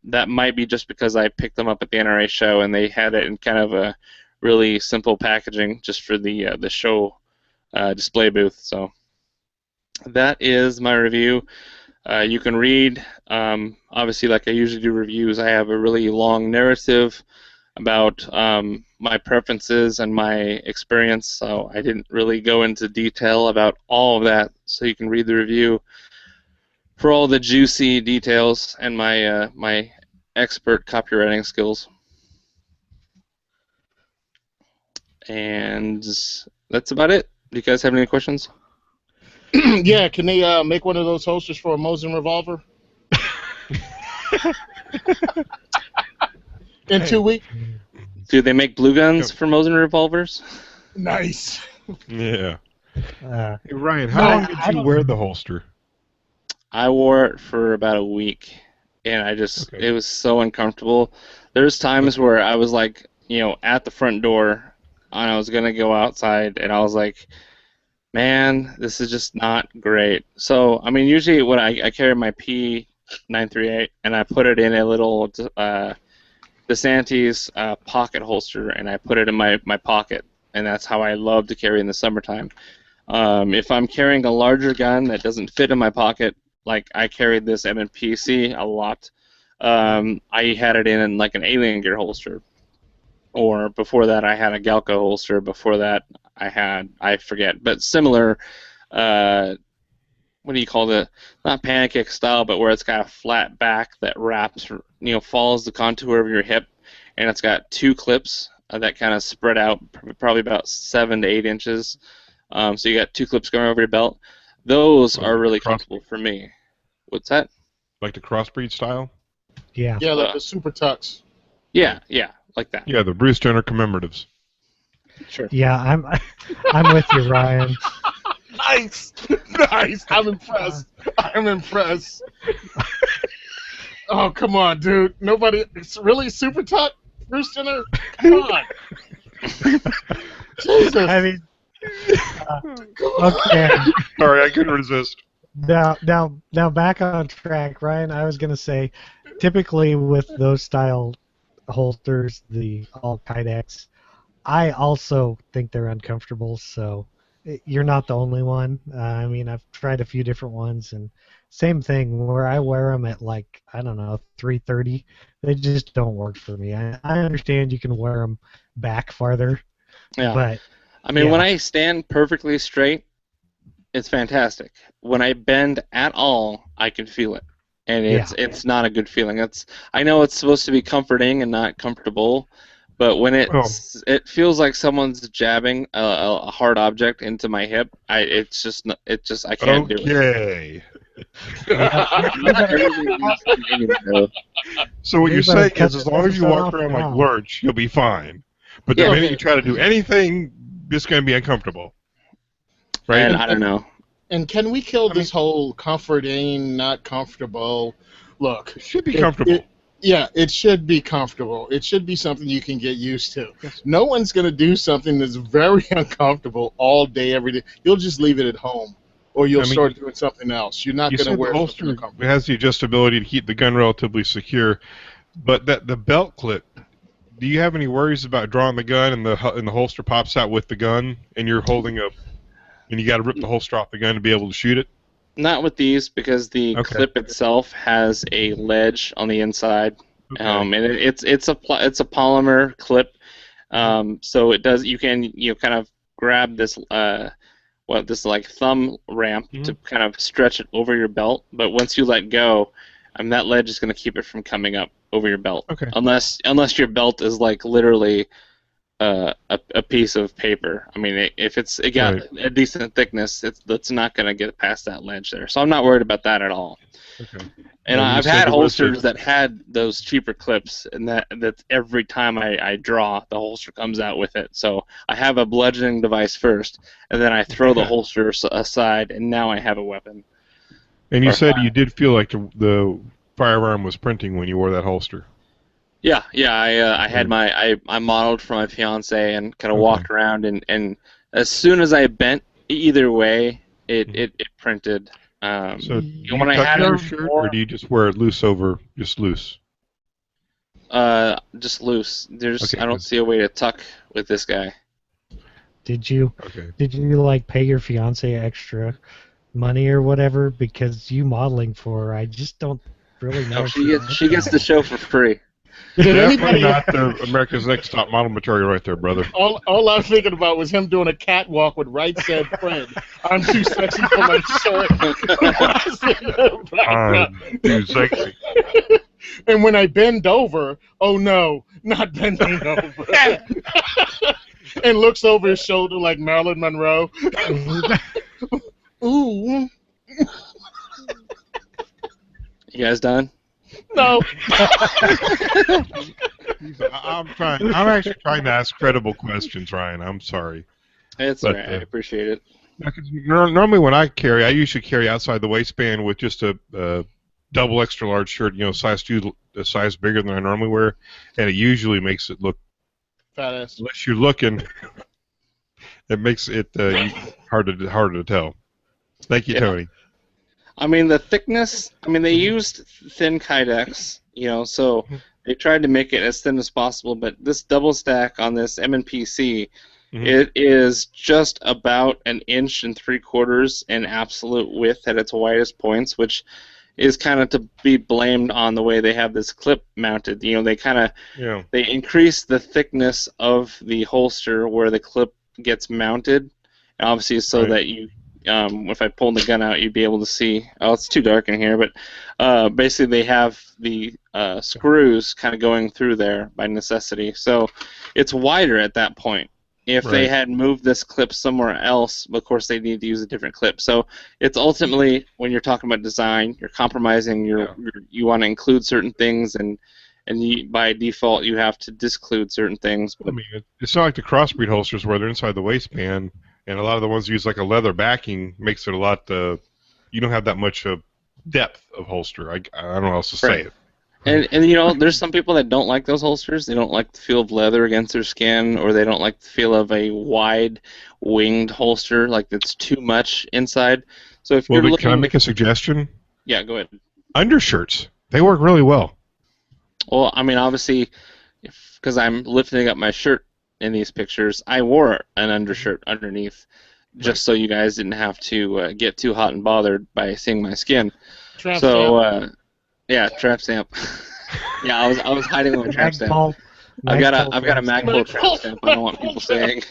that might be just because I picked them up at the NRA show and they had it in kind of a really simple packaging just for the show display booth. So that is my review. You can read, obviously, like I usually do reviews, I have a really long narrative about my preferences and my experience, so I didn't really go into detail about all of that, so you can read the review for all the juicy details and my my expert copywriting skills. And that's about it. Do you guys have any questions? Yeah, can they make one of those holsters for a Mosin revolver? In 2 weeks? Do they make blue guns for Mosin revolvers? Nice. Yeah. Uh, Hey, Ryan, how long did you wear the holster? I wore it for about a week, and it was so uncomfortable. There's times where I was like, at the front door, and I was gonna go outside, and I was like, man, this is just not great. So, I mean, usually when I carry my P938, and I put it in a little DeSantis pocket holster, and I put it in my pocket, and that's how I love to carry in the summertime. If I'm carrying a larger gun that doesn't fit in my pocket, like I carried this M&PC a lot, I had it in like an alien gear holster. Or before that, I had a Galco holster. Before that, I forget, but similar, what do you call it? Not pancake style, but where it's got a flat back that wraps, follows the contour of your hip, and it's got two clips that kind of spread out, probably about 7 to 8 inches. So you got two clips going over your belt. Those are really comfortable for me. What's that? Like the crossbreed style? Yeah. Yeah, like the Super Tux. Yeah, like that. Yeah, the Bruce Jenner commemoratives. Sure. Yeah, I'm with you, Ryan. Nice. I'm impressed. Oh, come on, dude. Nobody. It's really Super Tux, Bruce Jenner. Come on. Jesus. I mean, okay. Sorry, I couldn't resist. Now back on track, Ryan. I was gonna say, typically with those style holsters, the all Kydex, I also think they're uncomfortable. So you're not the only one. I mean, I've tried a few different ones, and same thing where I wear them at like 330. They just don't work for me. I understand you can wear them back farther, but I mean, when I stand perfectly straight, it's fantastic. When I bend at all, I can feel it, and it's not a good feeling. I know it's supposed to be comforting and not comfortable, but when it feels like someone's jabbing a hard object into my hip, I can't do it. So what you're saying is, as long as you walk around like Lurch, you'll be fine. But the minute you try to do anything, it's going to be uncomfortable. Right? And I don't know. And can we kill this whole comforting, not comfortable? Look, it should be comfortable. It should be comfortable. It should be something you can get used to. Yes. No one's going to do something that's very uncomfortable all day, every day. You'll just leave it at home, or you'll start doing something else. You're not going to wear something uncomfortable. It has the adjustability to keep the gun relatively secure, but the belt clip. Do you have any worries about drawing the gun and the holster pops out with the gun, and you're holding and you got to rip the holster off the gun to be able to shoot it? Not with these, because the clip itself has a ledge on the inside, and it's a polymer clip, so it does. You can kind of grab this this like thumb ramp to kind of stretch it over your belt, but once you let go, that ledge is going to keep it from coming up over your belt. Okay. Unless your belt is like literally a piece of paper. I mean, if it's got a decent thickness, it's not going to get past that ledge there. So I'm not worried about that at all. Okay. And I've had holsters that had those cheaper clips, and that's every time I draw, the holster comes out with it. So I have a bludgeoning device first, and then I throw the holster aside, and now I have a weapon. And you said you did feel like the firearm was printing when you wore that holster. Yeah. I had I modeled for my fiance and kind of walked around, and as soon as I bent either way, it printed. So do you tuck your shirt, or do you just wear it loose over, just loose? Just loose. I don't see a way to tuck with this guy. Did you like pay your fiance extra money or whatever because you modeling for her? I just don't really know. No, she gets the show for free. Did anybody not the America's Next Top Model material right there, brother? All I was thinking about was him doing a catwalk with Right Said Fred. I'm too sexy for my shirt. I'm too sexy. And when I bend over, oh no, not bending over. And looks over his shoulder like Marilyn Monroe. Ooh. You guys done? No. I'm actually trying to ask credible questions, Ryan. I'm sorry. It's alright. I appreciate it. Now, 'cause normally when I usually carry outside the waistband with just a double extra large shirt, size 2, a size bigger than I normally wear, and it usually makes it look, Fat ass. unless you're looking, it makes it harder to tell. Thank you, Yeah. Tony. I mean, the thickness, they used thin Kydex, so they tried to make it as thin as possible, but this double stack on this M&PC, it is just about 1.75 inches in absolute width at its widest points, which is kind of to be blamed on the way they have this clip mounted. They kind of they increase the thickness of the holster where the clip gets mounted, and obviously so that you, if I pull the gun out, you'd be able to see. Oh, it's too dark in here, but basically they have the screws kind of going through there by necessity, so it's wider at that point. If they had moved this clip somewhere else, of course they need to use a different clip. So it's ultimately, when you're talking about design, you're compromising. You want to include certain things, and by default you have to disclude certain things. But, I mean, it's not like the crossbreed holsters where they're inside the waistband, and a lot of the ones use like a leather backing makes it a lot. You don't have that much depth of holster. I don't know how else to say it. And there's some people that don't like those holsters. They don't like the feel of leather against their skin, or they don't like the feel of a wide winged holster, like that's too much inside. So if you're looking, can I make a suggestion? Yeah, go ahead. Undershirts, they work really well. Well, obviously, because I'm lifting up my shirt in these pictures, I wore an undershirt underneath, just so you guys didn't have to get too hot and bothered by seeing my skin. Yeah, trap stamp. Yeah, I was hiding my trap stamp. I've got a Magpul trap stamp. I don't want people saying.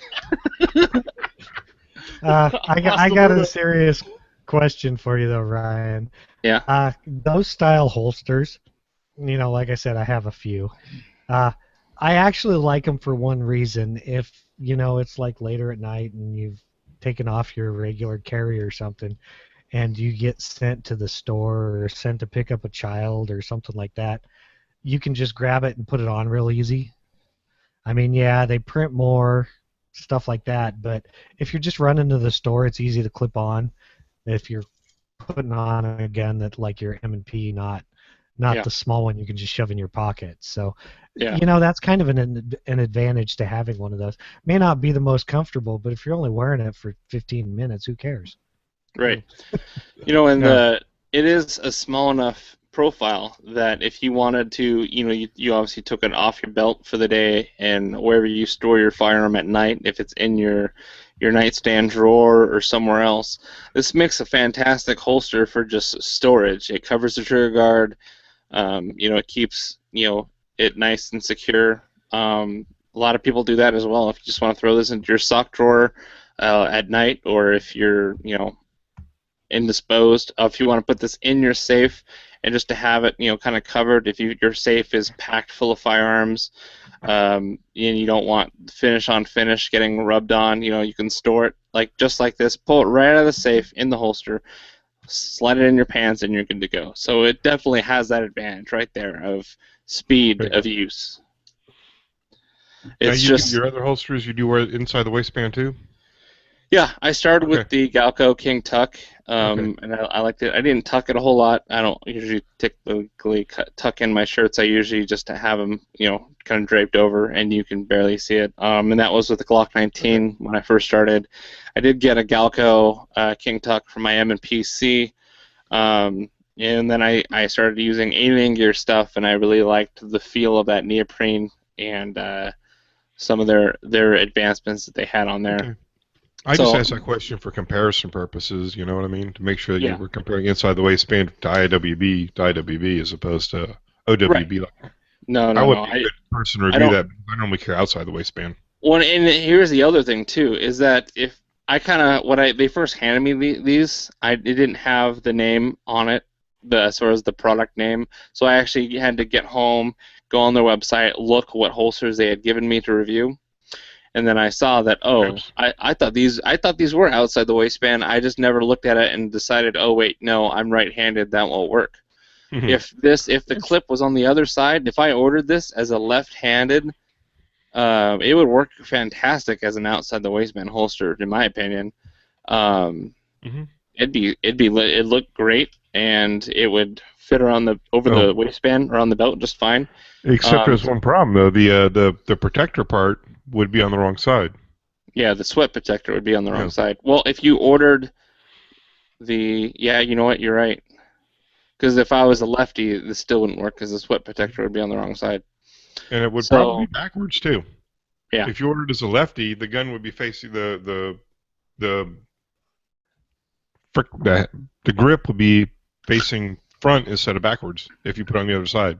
I got a serious question for you though, Ryan. Yeah. Those style holsters, like I said, I have a few. I actually like them for one reason. If it's like later at night and you've taken off your regular carry or something, and you get sent to the store or sent to pick up a child or something like that, you can just grab it and put it on real easy. They print more, stuff like that, but if you're just running to the store, it's easy to clip on. If you're putting on a gun that like your M&P, not the small one you can just shove in your pocket. So, that's kind of an advantage to having one of those. May not be the most comfortable, but if you're only wearing it for 15 minutes, who cares? Right. It is a small enough profile that if you wanted to, you obviously took it off your belt for the day, and wherever you store your firearm at night, if it's in your nightstand drawer or somewhere else, this makes a fantastic holster for just storage. It covers the trigger guard. It keeps it nice and secure. A lot of people do that as well. If you just want to throw this into your sock drawer at night, or if you're indisposed, if you want to put this in your safe and just to have it kind of covered, if your safe is packed full of firearms, and you don't want finish on finish getting rubbed on, you can store it just like this, pull it right out of the safe in the holster, slide it in your pants, and you're good to go. So it definitely has that advantage right there of speed of use. It's just your other holsters, you do wear it inside the waistband too? Yeah, I started with the Galco King Tuck, and I liked it. I didn't tuck it a whole lot. I don't usually typically tuck in my shirts. I usually just have them, kind of draped over, and you can barely see it. And that was with the Glock 19 when I first started. I did get a Galco King Tuck for my M&PC, and then I started using alien gear stuff, and I really liked the feel of that neoprene and some of their advancements that they had on there. Okay. I just asked that question for comparison purposes, you know what I mean? To make sure that you were comparing inside the waistband to IWB as opposed to OWB. Right. No, I wouldn't be a good person to review that, because I normally carry outside the waistband. Well, and here's the other thing, too, is that if I kind of, they first handed me these, it didn't have the name on it, as far as the product name, so I actually had to get home, go on their website, look what holsters they had given me to review. And then I saw that, I thought these were outside the waistband. I just never looked at it and decided, oh wait, no, I'm right-handed, that won't work. If the clip was on the other side, if I ordered this as a left-handed, it would work fantastic as an outside the waistband holster, in my opinion. Mm-hmm. It'd look great, and it would fit around the waistband or on the belt just fine. Except there's one problem though. The protector part would be on the wrong side. Yeah, the sweat protector would be on the wrong side. Well, if you ordered you know what? You're right. Because if I was a lefty, this still wouldn't work because the sweat protector would be on the wrong side. And it would probably be backwards too. Yeah. If you ordered as a lefty, the gun would be facing the grip would be facing front instead of backwards if you put it on the other side.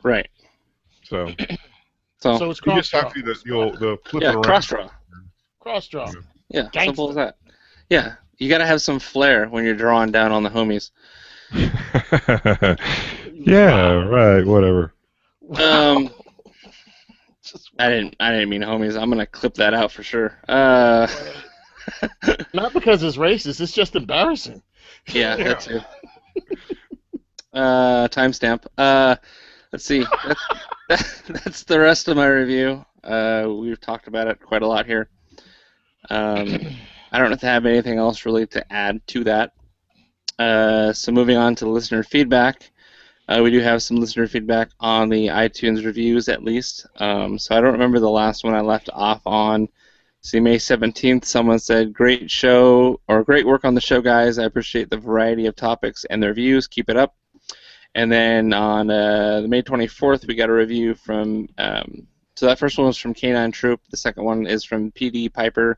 Right. So it's you just have to do the flip it around. Cross draw. Cross draw. Yeah, simple as that. Yeah, you got to have some flair when you're drawing down on the homies. Yeah, right, whatever. I didn't mean homies. I'm gonna clip that out for sure. Not because it's racist. It's just embarrassing. Yeah, that too. Timestamp. Let's see. That's the rest of my review. We've talked about it quite a lot here. I don't have anything else really to add to that. So moving on to listener feedback. We do have some listener feedback on the iTunes reviews at least. So I don't remember the last one I left off on. See, May 17th, someone said, great show, or great work on the show, guys. I appreciate the variety of topics and their views. Keep it up. And then on the May 24th, we got a review from, so that first one was from Canine Troop. The second one is from PD Piper.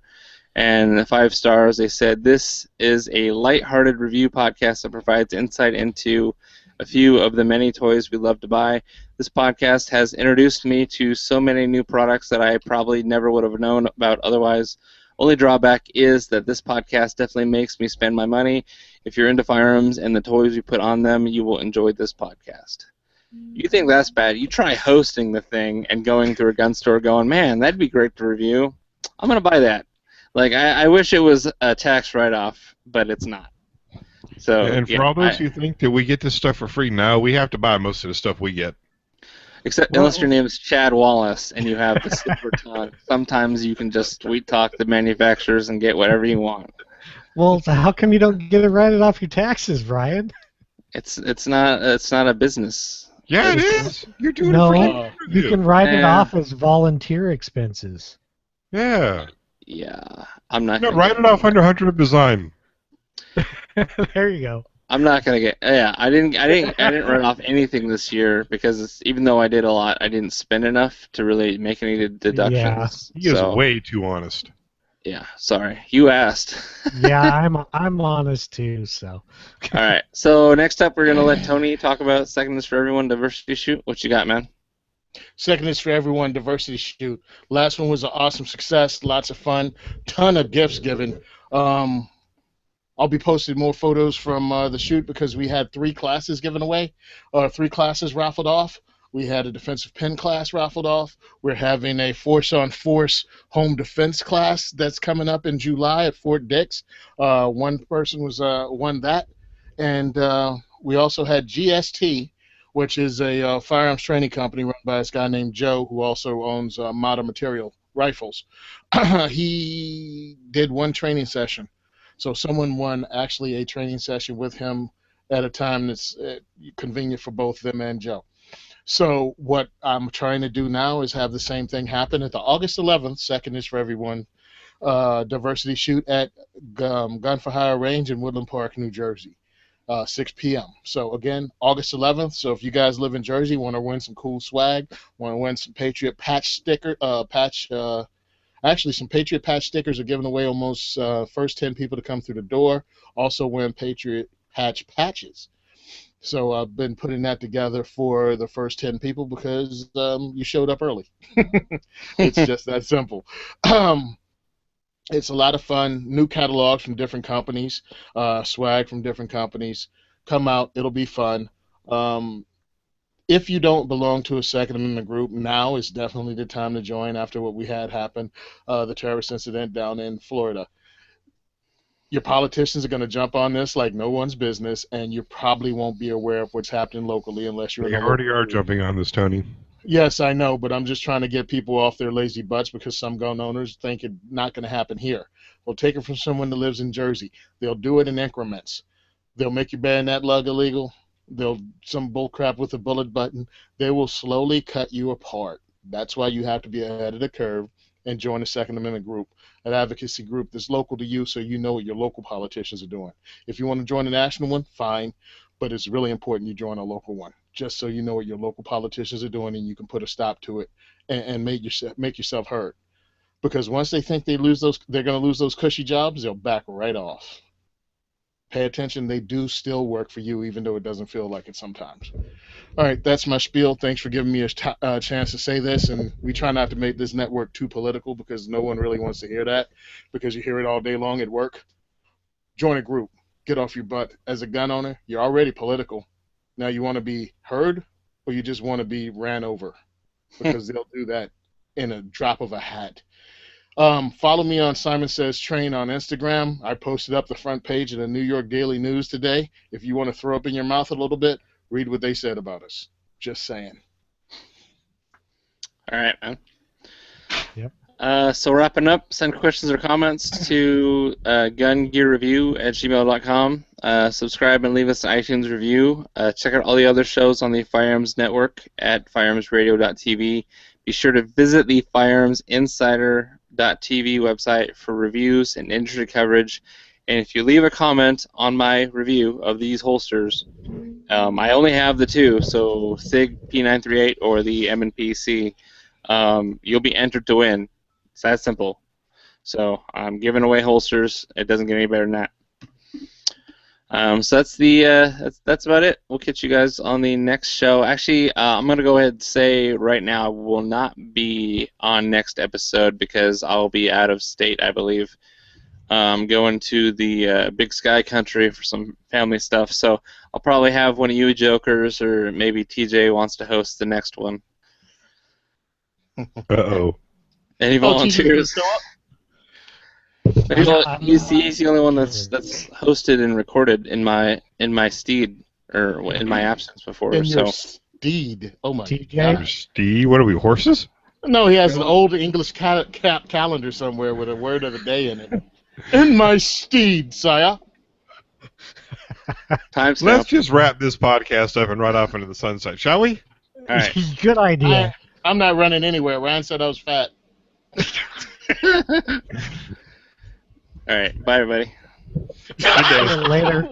And the 5 stars, they said, this is a lighthearted review podcast that provides insight into a few of the many toys we love to buy. This podcast has introduced me to so many new products that I probably never would have known about otherwise. Only drawback is that this podcast definitely makes me spend my money. If you're into firearms and the toys we put on them, you will enjoy this podcast. You think that's bad? You try hosting the thing and going through a gun store going, man, that'd be great to review. I'm going to buy that. Like, I wish it was a tax write-off, but it's not. So, and for all those who think that we get this stuff for free, no, we have to buy most of the stuff we get. Except unless your name is Chad Wallace and you have the silver tongue, sometimes you can just sweet talk the manufacturers and get whatever you want. Well, so how come you don't get it righted off your taxes, Brian? It's not a business. Yeah, it is. You're doing No, it for you can write it off as volunteer expenses. Yeah. Yeah, I'm not. No, write it off under 100 design. There you go. I'm not gonna get. Yeah, I didn't write off anything this year because even though I did a lot, I didn't spend enough to really make any deductions. Yeah. He is way too honest. Yeah, sorry. You asked. Yeah, I'm honest too. So. All right. So next up, we're gonna let Tony talk about Second is for Everyone Diversity Shoot. What you got, man? Second is for Everyone Diversity Shoot. Last one was an awesome success. Lots of fun. Ton of gifts given. I'll be posting more photos from the shoot because we had 3 classes given away, 3 classes raffled off. We had a defensive pen class raffled off. We're having a force-on-force home defense class that's coming up in July at Fort Dix. One person won that. And we also had GST, which is a firearms training company run by this guy named Joe, who also owns Modern Material Rifles. He did 1 training session. So someone won actually a training session with him at a time that's convenient for both them and Joe. So what I'm trying to do now is have the same thing happen at the August 11th, Second is for Everyone Diversity Shoot at Gun for Hire Range in Woodland Park, New Jersey, 6 p.m. So again, August 11th. So if you guys live in Jersey, want to win some cool swag, want to win some Patriot patch Actually, some Patriot patch stickers are given away almost first 10 people to come through the door. Also win Patriot patch patches. So I've been putting that together for the first 10 people because you showed up early. It's just that simple. It's a lot of fun. New catalogs from different companies, swag from different companies. Come out. It'll be fun. If you don't belong to a Second Amendment group, now is definitely the time to join after what we had happen, the terrorist incident down in Florida. Your politicians are going to jump on this like no one's business, and you probably won't be aware of what's happening locally unless you're. They already are jumping on this, Tony. Yes, I know, but I'm just trying to get people off their lazy butts because some gun owners think it's not going to happen here. We'll take it from someone that lives in Jersey. They'll do it in increments. They'll make your bayonet lug illegal. They'll some bullcrap with a bullet button. They will slowly cut you apart. That's why you have to be ahead of the curve and join a Second Amendment group, an advocacy group that's local to you so you know what your local politicians are doing. If you want to join a national one, fine, but it's really important you join a local one, just so you know what your local politicians are doing and you can put a stop to it and make yourself heard. Because once they think they're going to lose those cushy jobs, they'll back right off. Pay attention, they do still work for you, even though it doesn't feel like it sometimes. All right, that's my spiel. Thanks for giving me a chance to say this, and we try not to make this network too political because no one really wants to hear that, because you hear it all day long at work. Join a group. Get off your butt. As a gun owner, you're already political. Now you want to be heard, or you just want to be ran over? Because they'll do that in a drop of a hat. Follow me on Simon Says Train on Instagram. I posted up the front page of the New York Daily News today. If you want to throw up in your mouth a little bit, read what they said about us. Just saying. All right, man. Yep. So wrapping up, send questions or comments to gungearreview@gmail.com. Subscribe and leave us an iTunes review. Check out all the other shows on the Firearms Network at firearmsradio.tv. Be sure to visit the firearmsinsider.tv website for reviews and industry coverage. And if you leave a comment on my review of these holsters, I only have the two, so SIG P938 or the M&PC, you'll be entered to win. It's that simple. So I'm giving away holsters. It doesn't get any better than that. So that's about it. We'll catch you guys on the next show. Actually, I'm gonna go ahead and say right now I will not be on next episode because I'll be out of state, I believe. Going to the Big Sky country for some family stuff. So I'll probably have one of you jokers, or maybe TJ wants to host the next one. Uh-oh. Any volunteers? He's the only one that's hosted and recorded in my steed, or in my absence before. In your steed. Oh my TJ? God. Steve, what are we, horses? No, he has an old English calendar somewhere with a word of the day in it. In my steed, sire. Let's just wrap this podcast up and ride off into the sunset, shall we? All right. Good idea. I'm not running anywhere. Ryan said I was fat. All right. Bye, everybody. Later.